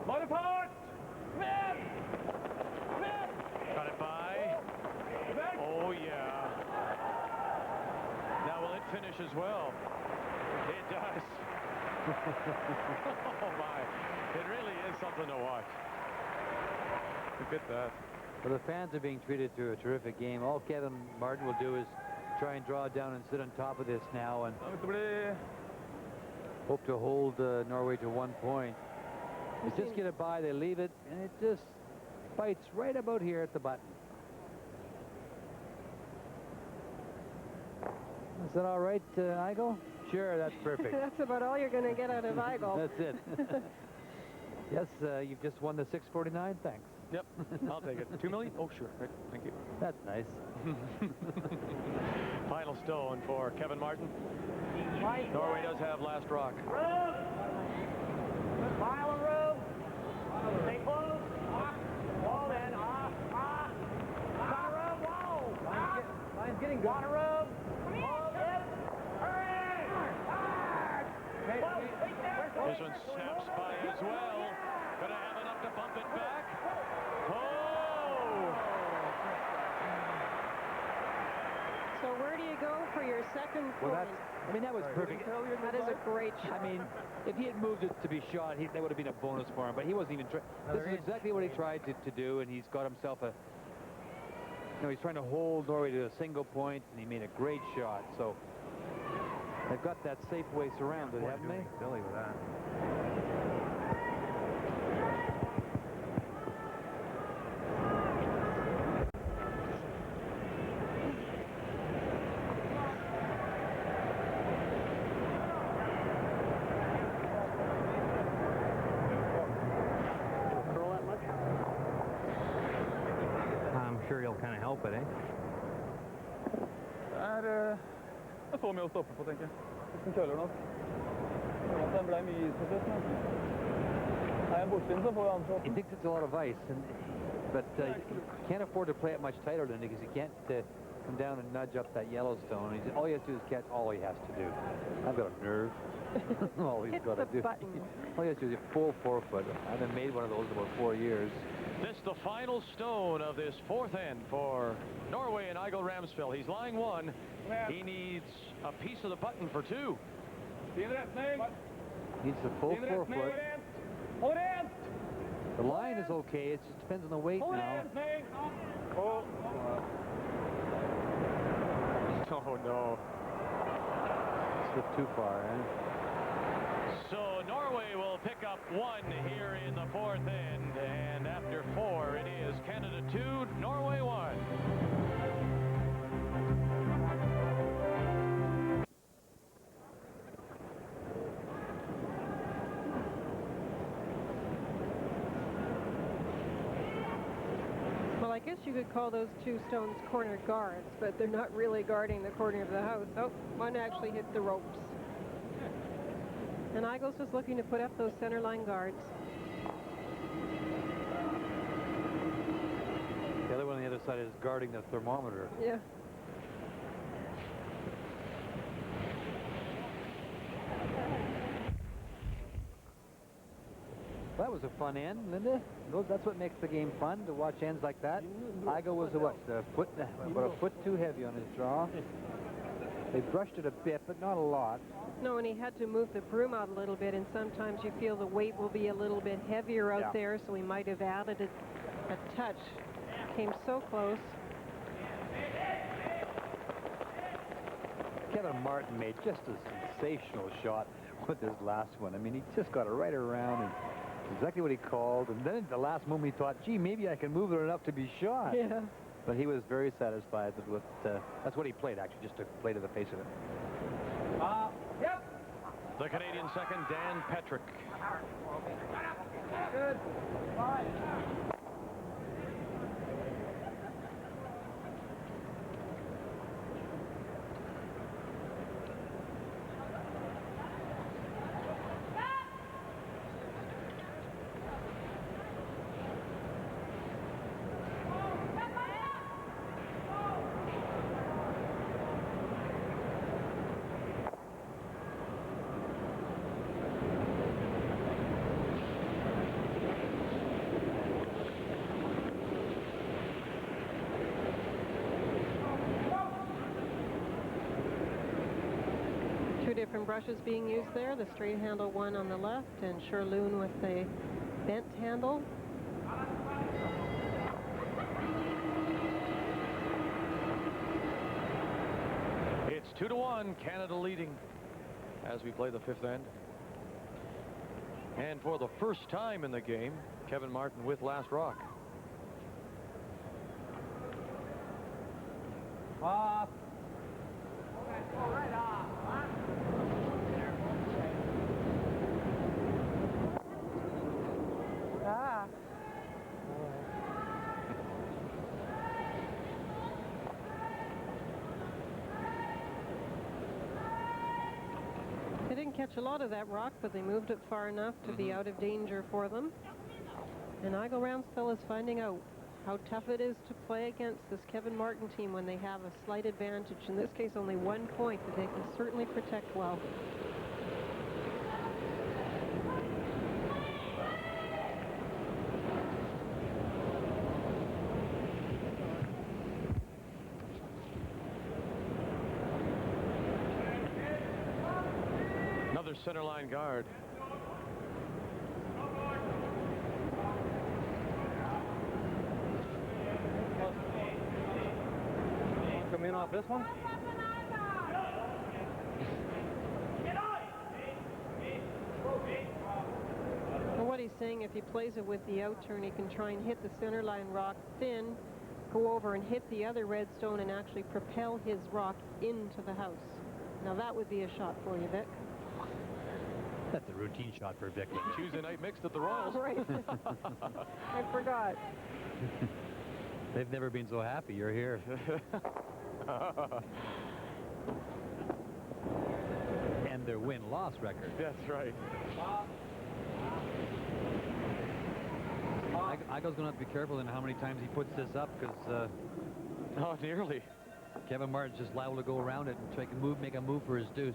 Bare fart! Kom igjen! Got it by. Oh, yeah. Now will it finish as well? It does. Oh, my. It really is something to watch. Look at that. Well, the fans are being treated to a terrific game. All Kevin Martin will do is try and draw down and sit on top of this now and hope to hold Norway to 1 point. They just get it by, they leave it, and it just bites right about here at the button. Is that all right, Eigil? Sure, that's perfect. That's about all you're going to get out of Eigil. That's it. Yes, you've just won the 649. Thanks. Yep, I'll take it. 2 million? Oh, sure. Right. Thank you. That's nice. Final stone for Kevin Martin. Norway does have last rock. Room! Pile of room! Stay close! Wall in! Got a room! Whoa! Line's getting good. Got a room! Hold it! Hurry! This one snaps by as well. Gonna have enough to bump it back. Oh! where do you go for your second Well, point? I mean, that was perfect. That is a great shot. I mean, if he had moved it to be shot, that would have been a bonus for him. But he wasn't even trying. This is exactly what he tried to do, and he's got himself a. He's trying to hold Norway to a single point, and he made a great shot. So they've got that safe way surrounded, haven't they? Silly with that. I'm sure he'll kind of help it, eh? Det får mye å stoppe på, tenker jeg. Hvis den køler nok. Det ble mye is på slutt, men... Nei, en bortspinn så får vi anslå. He thinks it's a lot of ice, but he can't afford to play it much tighter than it because he can't come down and nudge up that Yellowstone. All he has to do is catch all he has to do. I've got a nerve. All he's got to do. All he has to do is a full 4-foot. I haven't made one of those in about 4 years. This the final stone of this fourth end for Norway and Eigil Ramsfjell. He's lying one. He needs a piece of the button for two. Needs a full 4-foot. The line is okay. It just depends on the weight now. Oh, no. Slipped too far, eh? So Norway will pick up one here in the fourth end, and after 4, it is Canada 2, Norway 1. Well, I guess you could call those two stones corner guards, but they're not really guarding the corner of the house. Oh, one actually hit the ropes. And Eigil's just looking to put up those center line guards. The other one on the other side is guarding the thermometer. Yeah. That was a fun end, Linda. That's what makes the game fun, to watch ends like that. Eigil was about a foot too heavy on his draw. They brushed it a bit, but not a lot. No, and he had to move the broom out a little bit, and sometimes you feel the weight will be a little bit heavier out there, so he might have added a touch. Came so close. Kevin Martin made just a sensational shot with his last one. I mean, he just got it right around, and exactly what he called. And then at the last moment, he thought, gee, maybe I can move it enough to be shot. Yeah. But he was very satisfied with that's what he played, actually, just to play to the face of it. The Canadian second, Dan Petrick. Good. Bye. Different brushes being used there, the straight handle one on the left and Sherloon with the bent handle. It's 2-1, Canada leading as we play the fifth end. And for the first time in the game, Kevin Martin with last rock. They didn't catch a lot of that rock, but they moved it far enough to be out of danger for them. And Eigil Ramsfjell is finding out how tough it is to play against this Kevin Martin team when they have a slight advantage. In this case, only 1 point, but they can certainly protect well. center line guard. Come in off this one. Well, what he's saying, if he plays it with the out turn, he can try and hit the center line rock thin, go over and hit the other redstone and actually propel his rock into the house. Now that would be a shot for you, Vic. That's a routine shot for Vic. Tuesday night mixed at the Royals. Right. I forgot. They've never been so happy you're here. And their win-loss record. That's right. Eigil's going to have to be careful in how many times he puts this up, because Oh, nearly. Kevin Martin's just liable to go around it and try to make a move for his deuce.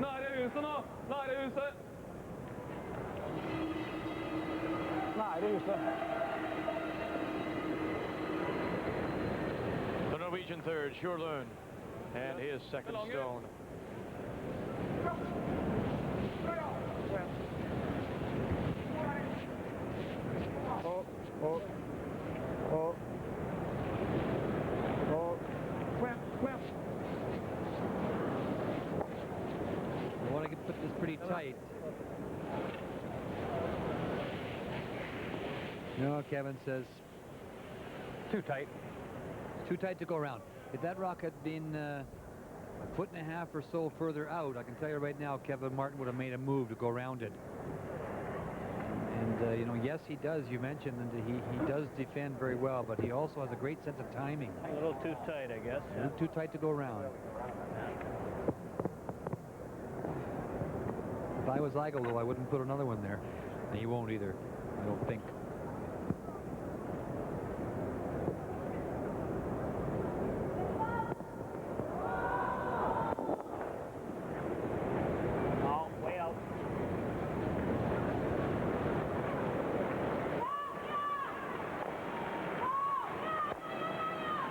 Nære huset nå! Nære huset! Nære huset. The Norwegian third, Sjurlund, and his second stone. I want to put this pretty tight. No, Kevin says Too tight. it's too tight to go around. If that rock had been a foot and a half or so further out, I can tell you right now, Kevin Martin would have made a move to go around it. And, you know, yes, he does. You mentioned that he does defend very well, but he also has a great sense of timing. A little too tight, I guess. A little too tight to go around. If I was Eigil, though, I wouldn't put another one there. And he won't either, I don't think. Oh, way out.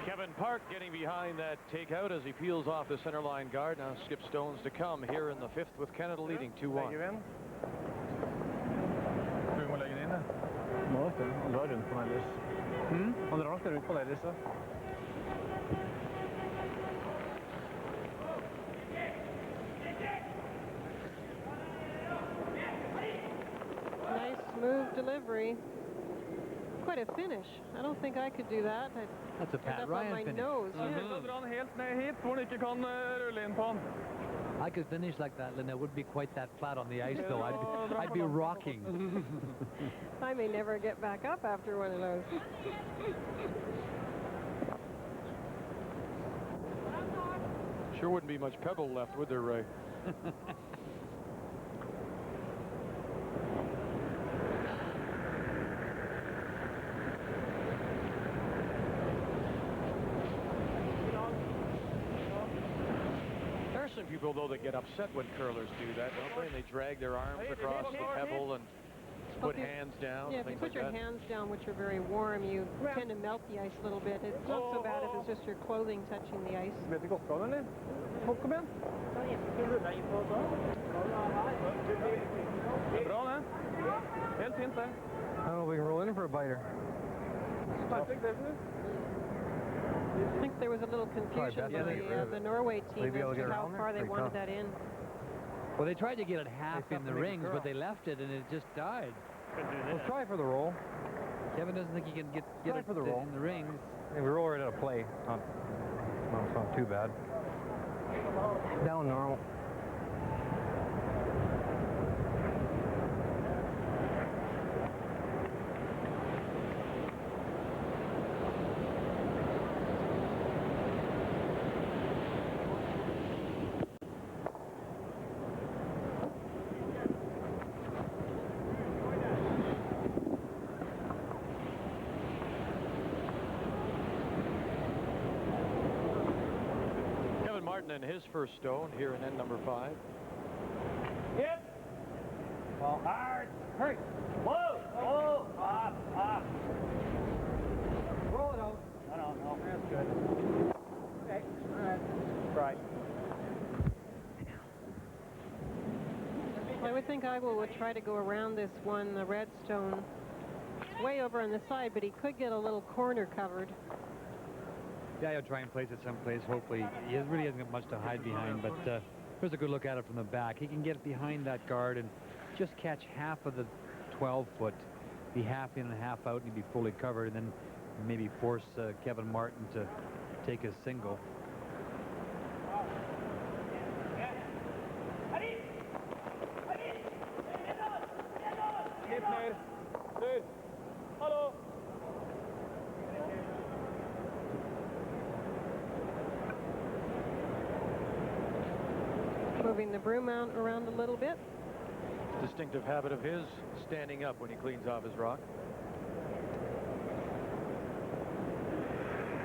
Kevin Park getting behind that takeout as he peels off the center line guard. Now Skip Stones to come here in the fifth with Canada leading 2-1. Du må legge den inn, det. Må vet du. Han drar rundt på den ellers. Han drar nok rundt på den ellers, så. Nice, smooth delivery. Quite a finish. I don't think I could do that. I'd That's a end Pat up on Ryan my finish. nose. Så Yeah. drar han helt ned hit, hvor han ikke kan rulle inn på han. I could finish like that, Linda. It wouldn't be quite that flat on the ice, though. I'd be rocking. I may never get back up after one of those. Sure wouldn't be much pebble left, would there, Ray? There are some people, though, that get upset when curlers do that, don't they? And they drag their arms across the pebble and put Okay. hands down, Yeah, if you things put like your that. hands down, which are very warm, you tend to melt the ice a little bit. It's not so bad if it's just your clothing touching the ice. Vet ikke oppgaven, eller? Kom igjen. Det er bra, det. Helt fint, det. I don't know if we can roll in for a biter. Perfekt, definitely. I think there was a little confusion Yeah, by the Norway team Will they be able as to to get how around there? far they Pretty wanted tough. that in. Well, they tried to get it half They in the stopped to make a rings, curl. but they left it, and it just died. We'll try for the roll. Kevin doesn't think he can get Try it for the roll. in the rings. Hey, we roll right out of play. Well, it's not too bad. Down normal. Kevin Martin and his first stone here in end number 5. Well, hard. Hurry. Whoa. Whoa. Up. Up. good. Okay. All right. Right. Well, I would think Eigil would try to go around this one, the red stone. It's way over on the side, but he could get a little corner covered. Yeah, he'll try and place it someplace, hopefully. He really hasn't got much to hide behind, but here's a good look at it from the back. He can get behind that guard and just catch half of the 12-foot, be half in and half out, and he'd be fully covered, and then maybe force Kevin Martin to take a single. Hello. Moving the broom out around a little bit. Distinctive habit of his, standing up when he cleans off his rock.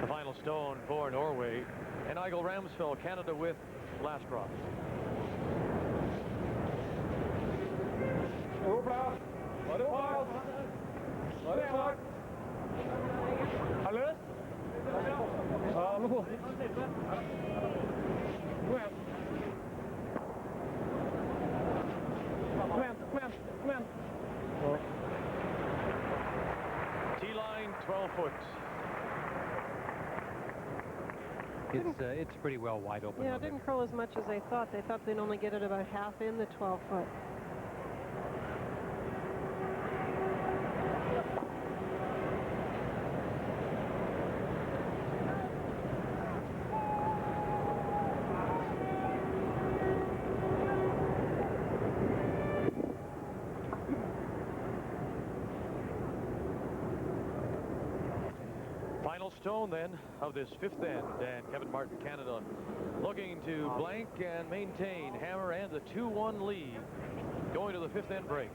The final stone for Norway, and Eigil Ramsfjell, Canada, with last drop. T-line, 12 foot. It's pretty well wide open. Yeah, it didn't curl as much as they thought. They thought they'd only get it about half in the 12-foot. Final stone then of this fifth end, and Kevin Martin, Canada, looking to blank and maintain hammer and the 2-1 lead going to the fifth end break.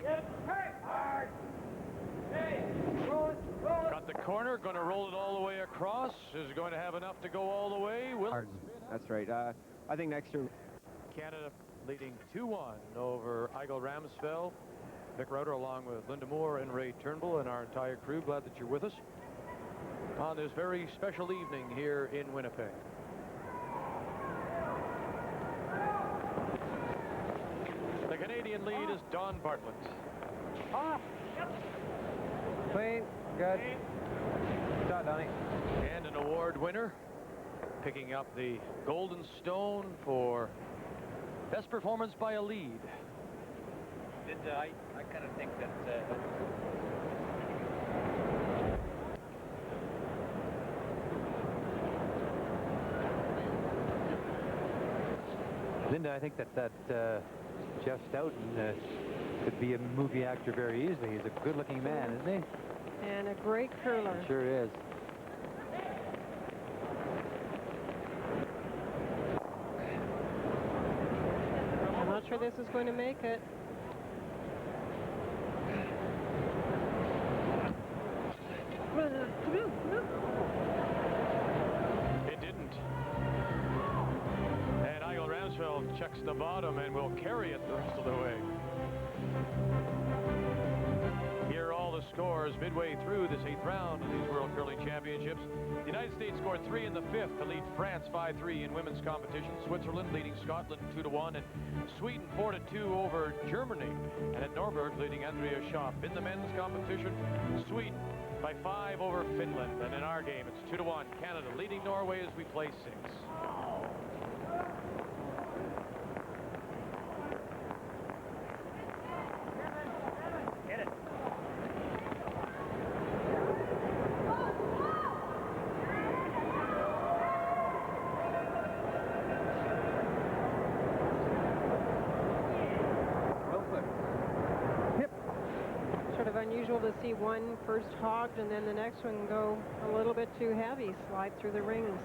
Got the corner, going to roll it all the way across. Is going to have enough to go all the way. Will That's right. I think next year Canada leading 2-1 over Eigil Ramsfjell. Vic Rauter along with Linda Moore and Ray Turnbull and our entire crew. Glad that you're with us on this very special evening here in Winnipeg. The Canadian lead is Don Bartlett. Clean. Good. Good shot, Donnie. And an award winner, picking up the Golden Stone for best performance by a lead. I kind of think that Linda, I think that Jeff Stoughton could be a movie actor very easily. He's a good-looking man, isn't he? And a great curler. He sure is. I'm not sure this is going to make it. It didn't. And Eigil Ramsfjell checks the bottom and will carry it the rest of the way. Here are all the scores midway through this 8th round of these World Curling Championships. The United States scored 3 in the 5th to lead France 5-3 in women's competition. Switzerland leading Scotland 2-1, and Sweden 4-2 over Germany. And at Norberg leading Andrea Schopp. In the men's competition, Sweden by 5 over Finland. And in our game, it's 2-1. Canada leading Norway as we play 6. Unusual to see one first hogged and then the next one go a little bit too heavy, slide through the rings.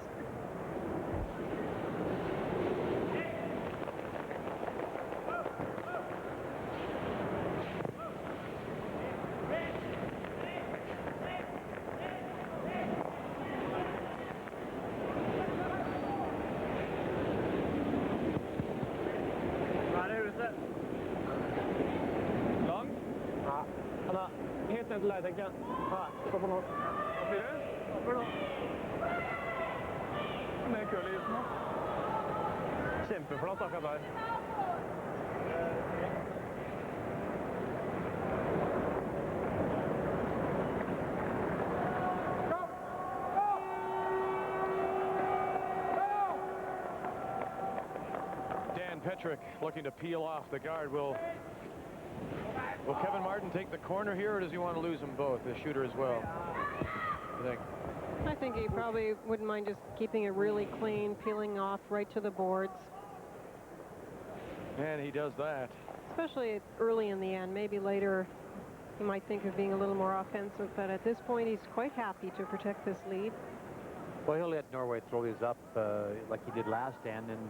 Helt ned til deg, tenker jeg. Stopp nå. Hva sier du? Med køl i isen nå. Kjempeflatt akkurat der. Petrick looking to peel off the guard. Will Kevin Martin take the corner here, or does he want to lose them both, the shooter as well? You think? I think he probably wouldn't mind just keeping it really clean, peeling off right to the boards. And he does that. Especially early in the end. Maybe later he might think of being a little more offensive, but at this point he's quite happy to protect this lead. Well, he'll let Norway throw these up like he did last end, and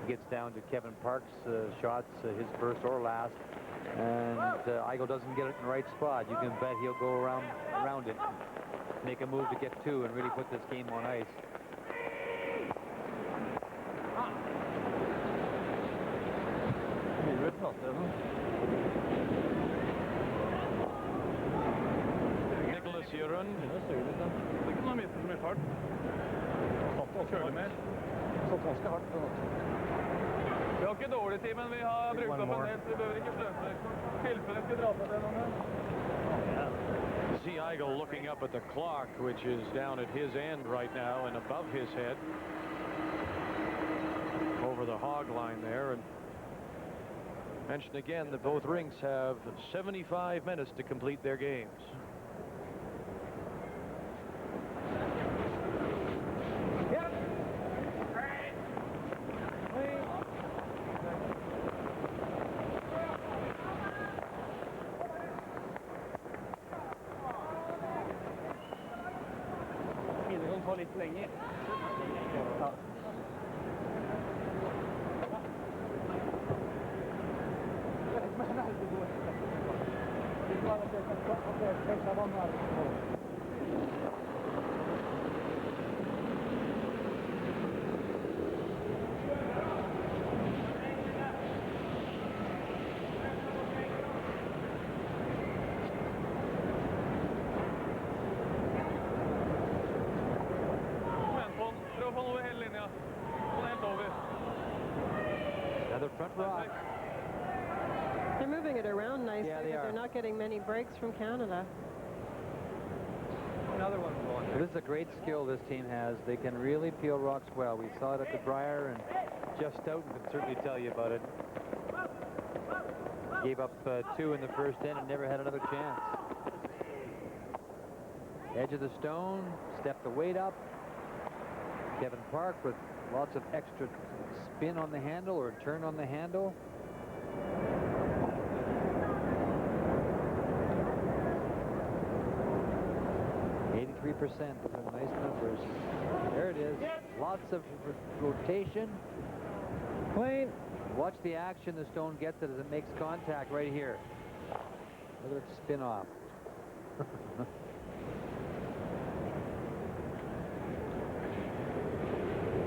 he gets down to Kevin Park's shots, his first or last, and Eigil doesn't get it in the right spot. You can bet he'll go around it, make a move to get two, and really put this game on ice. Nicholas Jørund. Ikke noe mister så mye fart. Kjøler mer. Så ganske hardt. Vi har ikke dårlig tid, men vi har brukt opp en del, så vi behøver ikke sløse. Tilfellet skal dra på det noen gang. You see Eigil looking up at the clock, which is down at his end right now and above his head. Over the hog line there. And mention again that both rinks have 75 minutes to complete their games. Litt lenger. Another front rock. They're moving it around nicely, Yeah, but they're not getting many breaks from Canada. Another one going. This is a great skill this team has. They can really peel rocks well. We saw it at the Briar, and Jeff Stoughton can certainly tell you about it. Gave up two in the first end and never had another chance. Edge of the stone, step the weight up. Kevin Park with lots of extra spin on the handle or turn on the handle. Some nice numbers. There it is. Lots of rotation. Clean. Watch the action the stone gets it as it makes contact right here. Look at it spin off.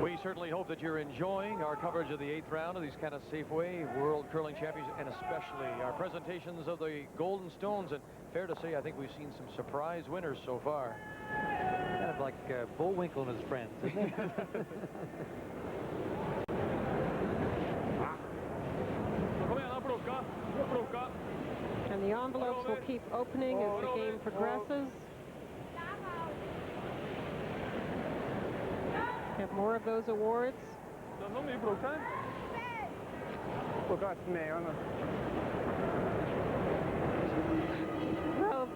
We certainly hope that you're enjoying our coverage of the 8th round of these kind of Safeway World Curling Championships, and especially our presentations of the Golden Stones. And fair to say, I think we've seen some surprise winners so far. Kind of like Bullwinkle and his friends, isn't it? And the envelopes will keep opening as the game progresses. Have more of those awards. Well,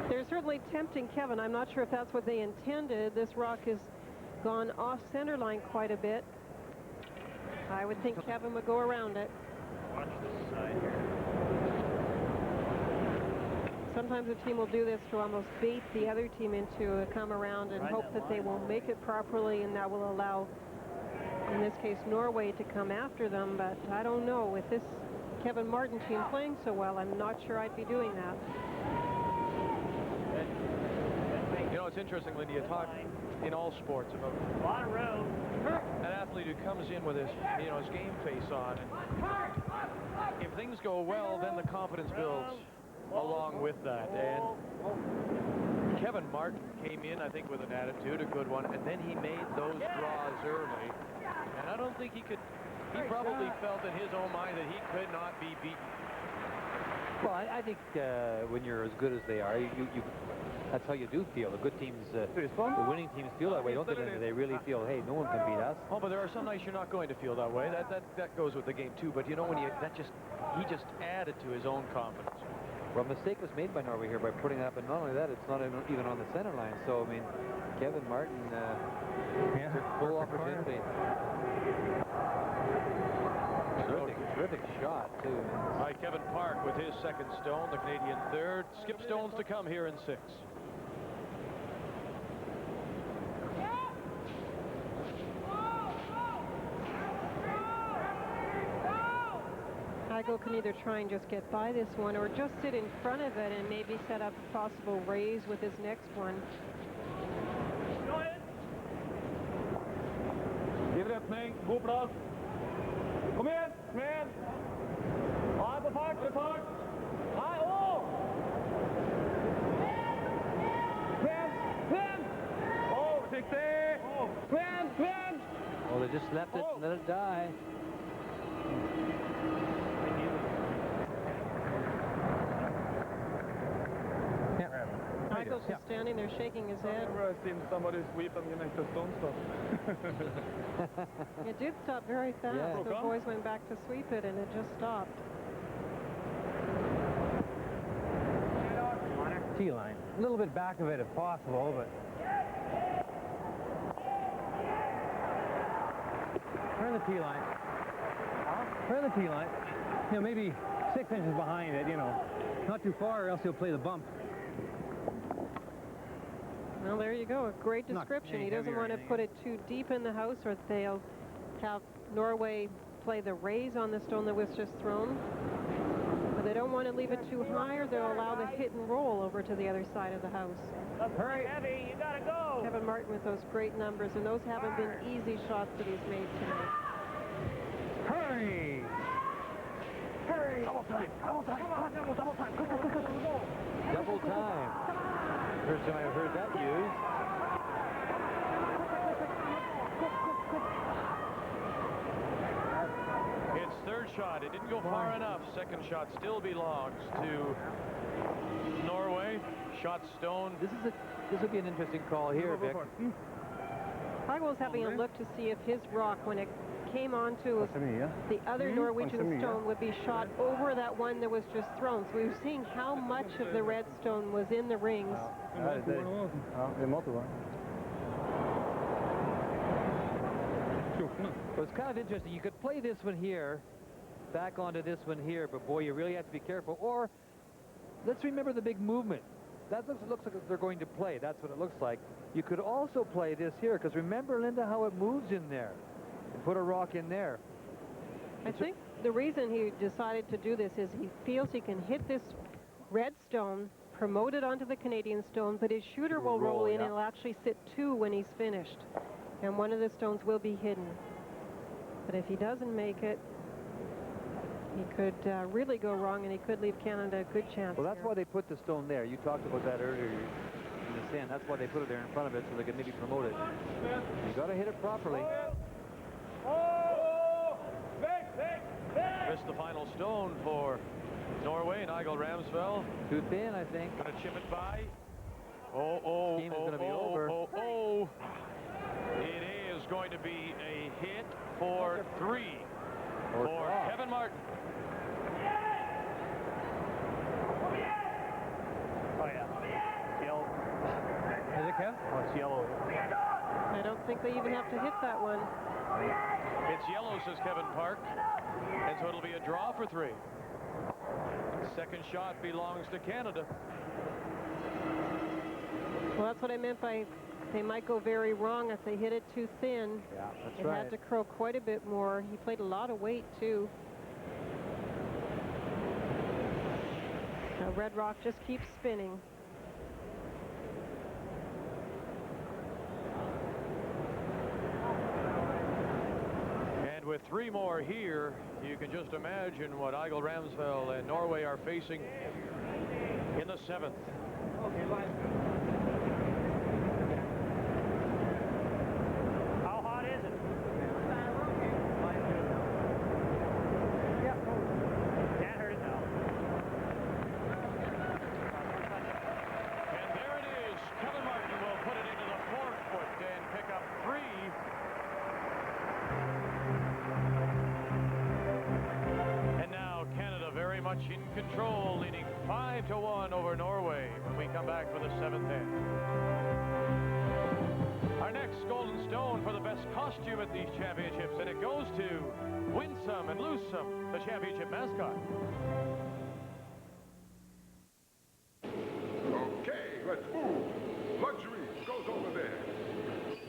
they're certainly tempting Kevin. I'm not sure if that's what they intended. This rock has gone off center line quite a bit. I would think Kevin would go around it. Watch this side here. Sometimes a team will do this to almost bait the other team into a come around and hope that they will make it properly, and that will allow, in this case, Norway to come after them. But I don't know. With this Kevin Martin team playing so well, I'm not sure I'd be doing that. You know, it's interesting, Lindy, you talk in all sports about A lot of room. an athlete who comes in with his, you know, his game face on. And if things go well, then the confidence builds along with that. And Kevin Martin came in, I think, with an attitude, a good one, and then he made those draws early. And I don't think he could, he probably felt in his own mind that he could not be beaten. Well, I think when you're as good as they are, that's how you do feel. The good teams, the winning teams feel that way, don't they? They really feel, hey, no one can beat us. Oh, but there are some nights you're not going to feel that way. That goes with the game too. But you know, when he just added to his own confidence. Well, a mistake was made by Norway here by putting it up, and not only that, it's not even on the center line. So I mean, Kevin Martin took full opportunity. Terrific shot, too. By Kevin Park with his second stone, the Canadian third. Skip stones to come here in 6. Eigil can either try and just get by this one or just sit in front of it and maybe set up a possible raise with his next one. Giv retning, god plass. Kom igjen, kom igjen. Ja, på fart, på fart. Nei, å! Sven! Å, forsiktig! Sven! Well, they just left it, let it die. Eigil's just standing there shaking his head. I've seen somebody sweep and get next to stone stuff. It did stop very fast. Yeah. The boys went back to sweep it, and it just stopped. Tee line. A little bit back of it if possible, but turn the tee line. Turn the tee line. You know, maybe 6 inches behind it, you know. Not too far, or else he'll play the bump. Well, there you go. A great description. He doesn't want to put it too deep in the house, or they'll have Norway play the raise on the stone that was just thrown. But they don't want to leave it too high, or they'll allow the hit and roll over to the other side of the house. Hurry, heavy, you gotta go. Kevin Martin with those great numbers, and those haven't been easy shots that he's made tonight. Hurry! Hurry. Double time. Double time. First time I've heard that used. It's third shot. It didn't go far enough. Second shot still belongs to Norway. Shot stone. This will be an interesting call here, Vic. Eigil's having a look to see if his rock, when it came onto the other Norwegian stone, would be shot over that one that was just thrown. So we were seeing how much of the red stone was in the rings. Well, it's kind of interesting. You could play this one here, back onto this one here, but boy, you really have to be careful. Or let's remember the big movement. That looks like they're going to play. That's what it looks like. You could also play this here, because remember, Linda, how it moves in there. And put a rock in there. I think the reason he decided to do this is he feels he can hit this red stone, promote it onto the Canadian stone, but his shooter will roll in and it'll actually sit 2 when he's finished. And one of the stones will be hidden. But if he doesn't make it, he could really go wrong, and he could leave Canada a good chance. Well, that's why they put the stone there. You talked about that earlier in the sand. That's why they put it there in front of it, so they could maybe promote it. You got to hit it properly. Missed the final stone for Norway and Eigil Ramsfjell. Too thin, I think. Going to chip it by. Oh. Game is going to be over. It is going to be a hit for 3 for Kevin Martin. Oh, yeah. It's yellow. Is it, Kev? Oh, it's yellow. I don't think they even have to hit that one. It's yellow, says Kevin Park. And so it'll be a draw for 3. Second shot belongs to Canada. Well, that's what I meant by they might go very wrong if they hit it too thin. Yeah, that's it had to curl quite a bit more. He played a lot of weight, too. Now, Red Rock just keeps spinning. And with 3 more here, you can just imagine what Eigil Ramsfjell and Norway are facing in the 7th. much in control, leading 5-1 over Norway when we come back for the 7th end. Our next Golden Stone for the best costume at these championships, and it goes to Winsome and Loosome, the championship mascot. Okay, let's move. Luxury goes over there.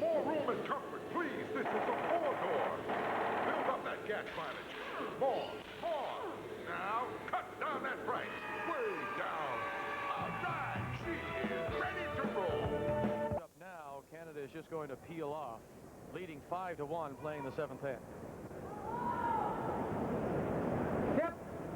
More room and comfort, please. This is a 4-door. Build up that gas mileage. More. Now, cut down that price. Way down. All right, she is ready to roll. Up now, Canada is just going to peel off, leading 5-1, playing the 7th end.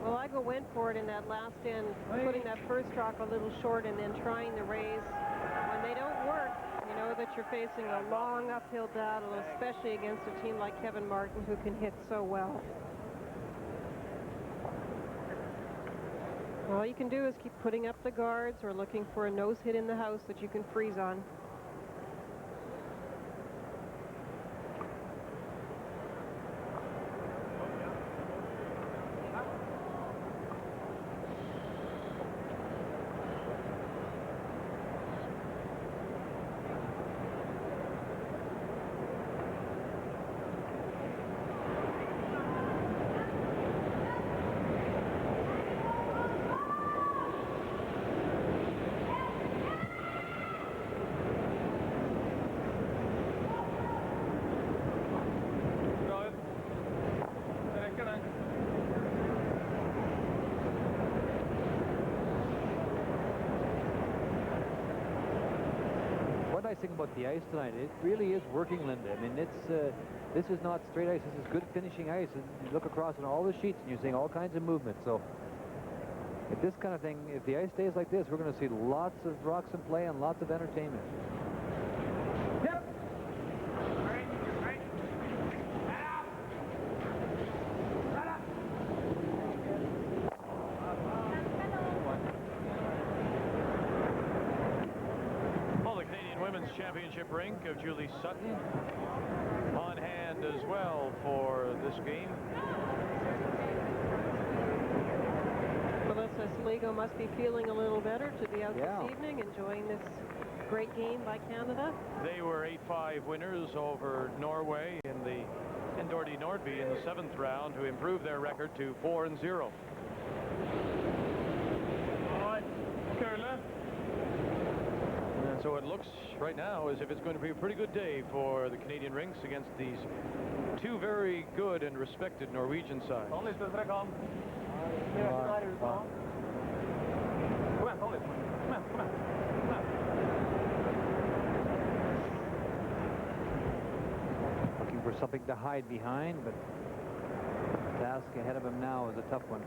Well, Eigil went for it in that last end, putting that first rock a little short and then trying to raise. When they don't work, you know that you're facing a long uphill battle, especially against a team like Kevin Martin, who can hit so well. All you can do is keep putting up the guards or looking for a nose hit in the house that you can freeze on. Nice thing about the ice tonight, it really is working, Linda. I mean, this is not straight ice. This is good finishing ice. And you look across on all the sheets and you're seeing all kinds of movement. So if this kind of thing, if the ice stays like this, we're going to see lots of rocks in play and lots of entertainment. Championship rink of Julie Sutton on hand as well for this game. Melissa Sligo must be feeling a little better to be out this evening, enjoying this great game by Canada. They were 8-5 winners over Norway in the Dorothy Nordby in the 7th round to improve their record to 4-0. So it looks right now as if it's going to be a pretty good day for the Canadian rinks against these two very good and respected Norwegian sides. Looking for something to hide behind, but the task ahead of him now is a tough one.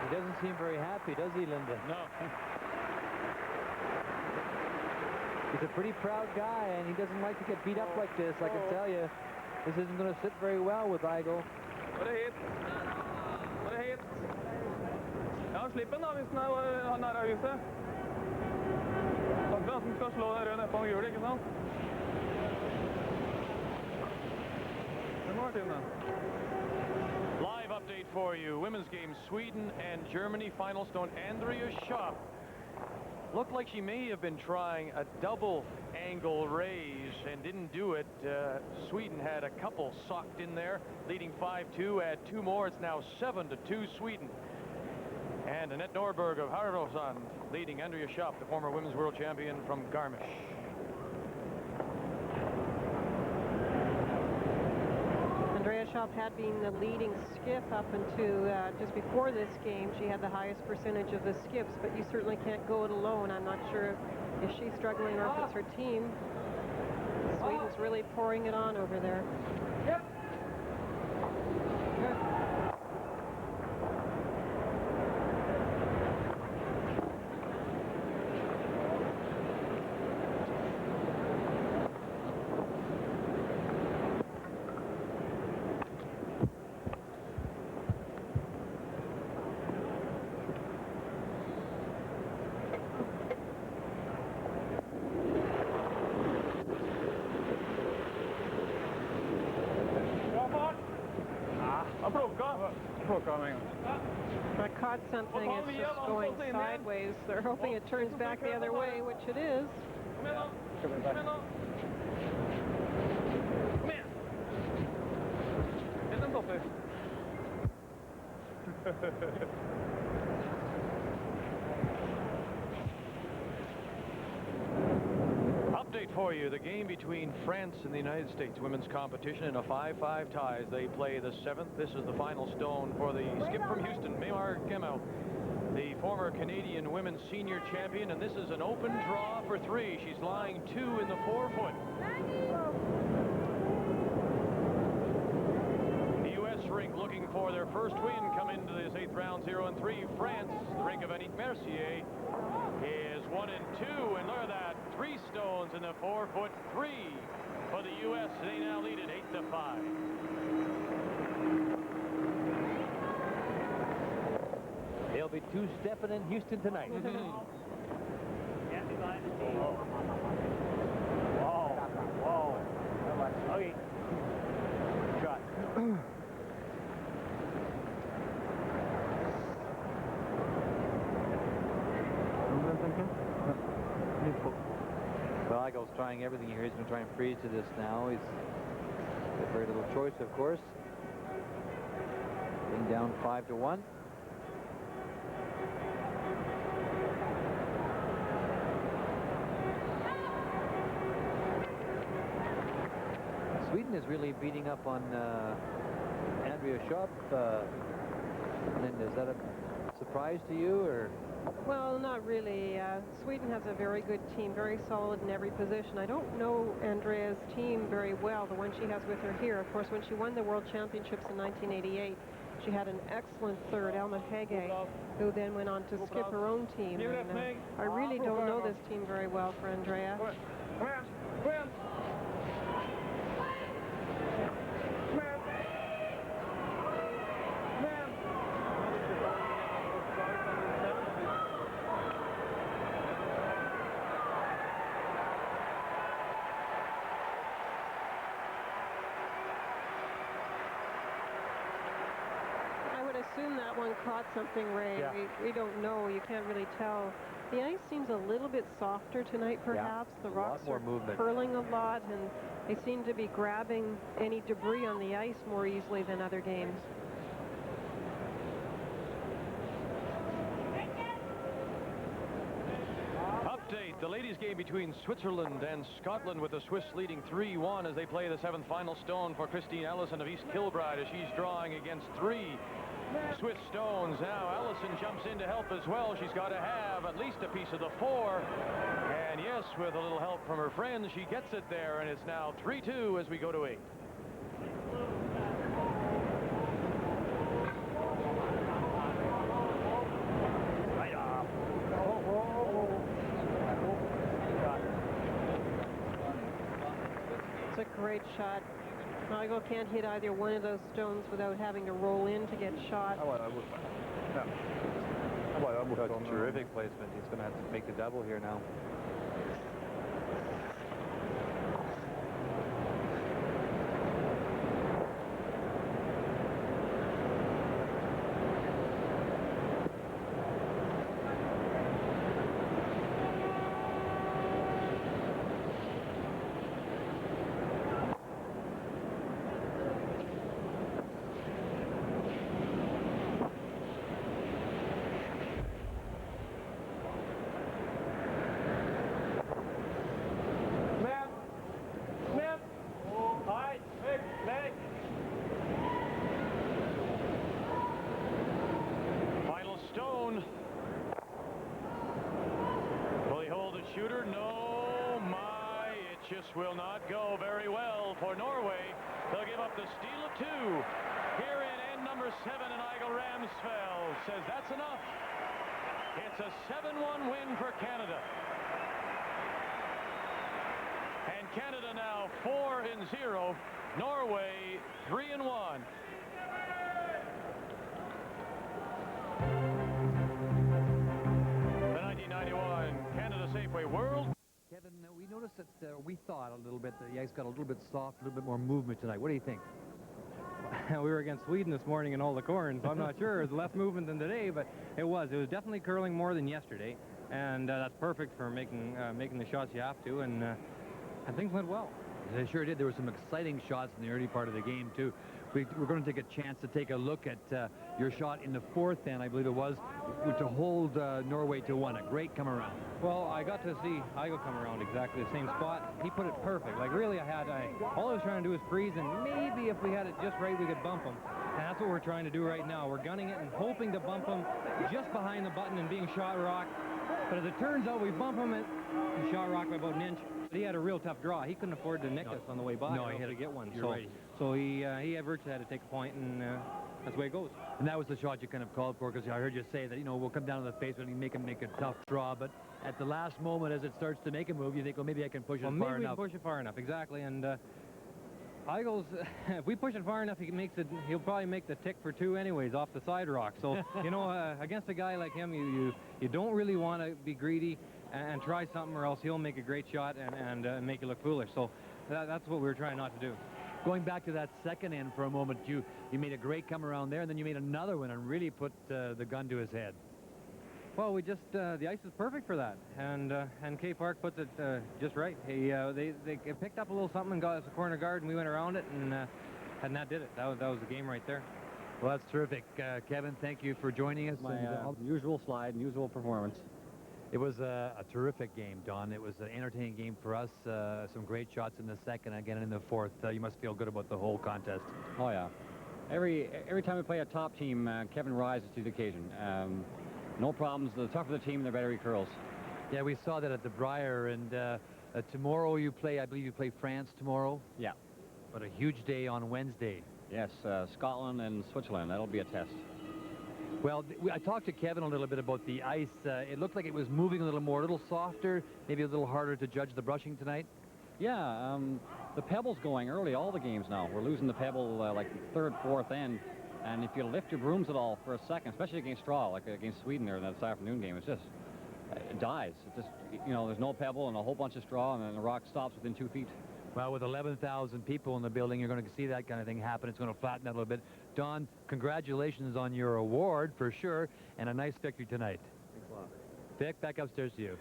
He doesn't seem very happy, does he, Linda? No. He's a pretty proud guy, and he doesn't like to get beat up like this. I can tell you, this isn't going to sit very well with Eigil. What a hit. What a hit. Ja, slipp den da, hvis han er av huset. Takk for at han skal slå den røde ned på hjulet, ikke sant? Det må være tiden, Live update for you. Women's game, Sweden and Germany. Final stone, Andrea Schaap Looked like she may have been trying a double angle raise and didn't do it. Sweden had a couple socked in there, leading 5-2. Add 2 more. It's now 7-2 Sweden. And Annette Norberg of Haraldsson leading Andrea Schaap, the former women's world champion from Garmisch. Andrea Schaap had been the leading skiff up until just before this game. She had the highest percentage of the skips, but you certainly can't go it alone. I'm not sure if she's struggling or if it's her team. Sweden's really pouring it on over there. I caught something, it's just going sideways. They're hoping it turns back the other way, which it is. Update for you, the game between France and the United States women's competition in a 5-5 tie as they play the 7th. This is the final stone for the skip from Houston, Maymar Gemmel, the former Canadian women's senior champion, and this is an open draw for 3. She's lying 2 in the 4-foot. The U.S. rink looking for their first win come into this 8th round, 0-3. France, the rink of Annick Mercier, is 1-2, and look at that, 3 stones in the 4-foot, 3 for the U.S. They now lead it 8-5. They'll be 2-stepping in Houston tonight. Whoa. Okay. Shot. Well, Eigil's trying everything here. He's going to try and freeze to this now. He's got very little choice, of course. Being down 5-1. Sweden is really beating up on Andrea Schaap. Linda, is that a surprise to you, or? Well, not really. Sweden has a very good team, very solid in every position. I don't know Andrea's team very well, the one she has with her here. Of course, when she won the World Championships in 1988, she had an excellent third, Elma Hege, who then went on to skip her own team. And, I really don't know this team very well for Andrea. Assume that one caught something, Ray. Yeah. We don't know. You can't really tell. The ice seems a little bit softer tonight, perhaps. Yeah, the rocks more are movement. curling a lot, and they seem to be grabbing any debris on the ice more easily than other games. Update, the ladies' game between Switzerland and Scotland, with the Swiss leading 3-1 as they play the 7th final stone for Christine Allison of East Kilbride, as she's drawing against 3 Swiss stones. Now Allison jumps in to help as well. She's got to have at least a piece of the 4. And yes, with a little help from her friends, she gets it there, and it's now 3-2 as we go to 8. It's a great shot. Eigil can't hit either one of those stones without having to roll in to get shot. Terrific placement. He's going to have to make the double here now. shooter. No, my, it just will not go very well for Norway. They'll give up the steal of 2. Here in end number 7, and Eigil Ramsfjell says that's enough. It's a 7-1 win for Canada. And Canada now 4-0. Norway 3-1. The 1991 Canada Safeway World. Kevin, we noticed that we thought a little bit that the ice got a little bit soft, a little bit more movement tonight. What do you think? We were against Sweden this morning in all the corn, so I'm not sure. It was less movement than today, but it was definitely curling more than yesterday, and that's perfect for making the shots you have to, and things went well. They sure did. There were some exciting shots in the early part of the game, too. We're going to take a chance to take a look at your shot in the 4th end, I believe it was, to hold Norway to 1. A great come around. Well, I got to see Eigil come around exactly the same spot. He put it perfect. Like, really, all I was trying to do was freeze, and maybe if we had it just right, we could bump him. And that's what we're trying to do right now. We're gunning it and hoping to bump him just behind the button and being shot rocked. But as it turns out, we bump him and he shot rocked by about an inch. But he had a real tough draw. He couldn't afford to nick us on the way by. No, he had to get one. You're right. So he virtually had to take a point, and that's the way it goes. And that was the shot you kind of called for, because I heard you say that, we'll come down to the face and make him make a tough draw. But at the last moment, as it starts to make a move, you think, well, maybe I can push it far enough. Maybe we can push it far enough, exactly. And Eigil's, if we push it far enough, he'll probably make the tick for 2 anyways off the side rock. So, against a guy like him, you don't really want to be greedy and try something, or else he'll make a great shot and make you look foolish. So that's what we're trying not to do. Going back to that second end for a moment, you made a great come around there, and then you made another one and really put the gun to his head. Well, we just the ice is perfect for that, and K Park puts it just right. They picked up a little something and got us a corner guard, and we went around it, and that did it. That was the game right there. Well, that's terrific, Kevin. Thank you for joining us. My usual slide, and usual performance. It was a terrific game, Don. It was an entertaining game for us. Some great shots in the 2nd, again in the 4th. You must feel good about the whole contest. Oh yeah. Every time we play a top team, Kevin rises to the occasion. No problems. The tougher the team, the better he curls. Yeah, we saw that at the Brier, and tomorrow I believe you play France tomorrow? Yeah. But a huge day on Wednesday. Yes, Scotland and Switzerland. That'll be a test. Well, I talked to Kevin a little bit about the ice. It looked like it was moving a little softer, maybe a little harder to judge the brushing tonight. Yeah, the pebble's going early all the games now. We're losing the pebble like the 3rd, 4th end. And if you lift your brooms at all for a second, especially against straw, like against Sweden there in that afternoon game, it dies. It just, there's no pebble and a whole bunch of straw, and then the rock stops within 2 feet. Well, with 11,000 people in the building, you're going to see that kind of thing happen. It's going to flatten out a little bit. Don, congratulations on your award, for sure, and a nice victory tonight. Thanks a lot. Vic, back upstairs to you.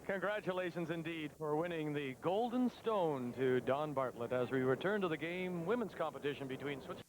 Congratulations indeed for winning the Golden Stone to Don Bartlett as we return to the game women's competition between Switzerland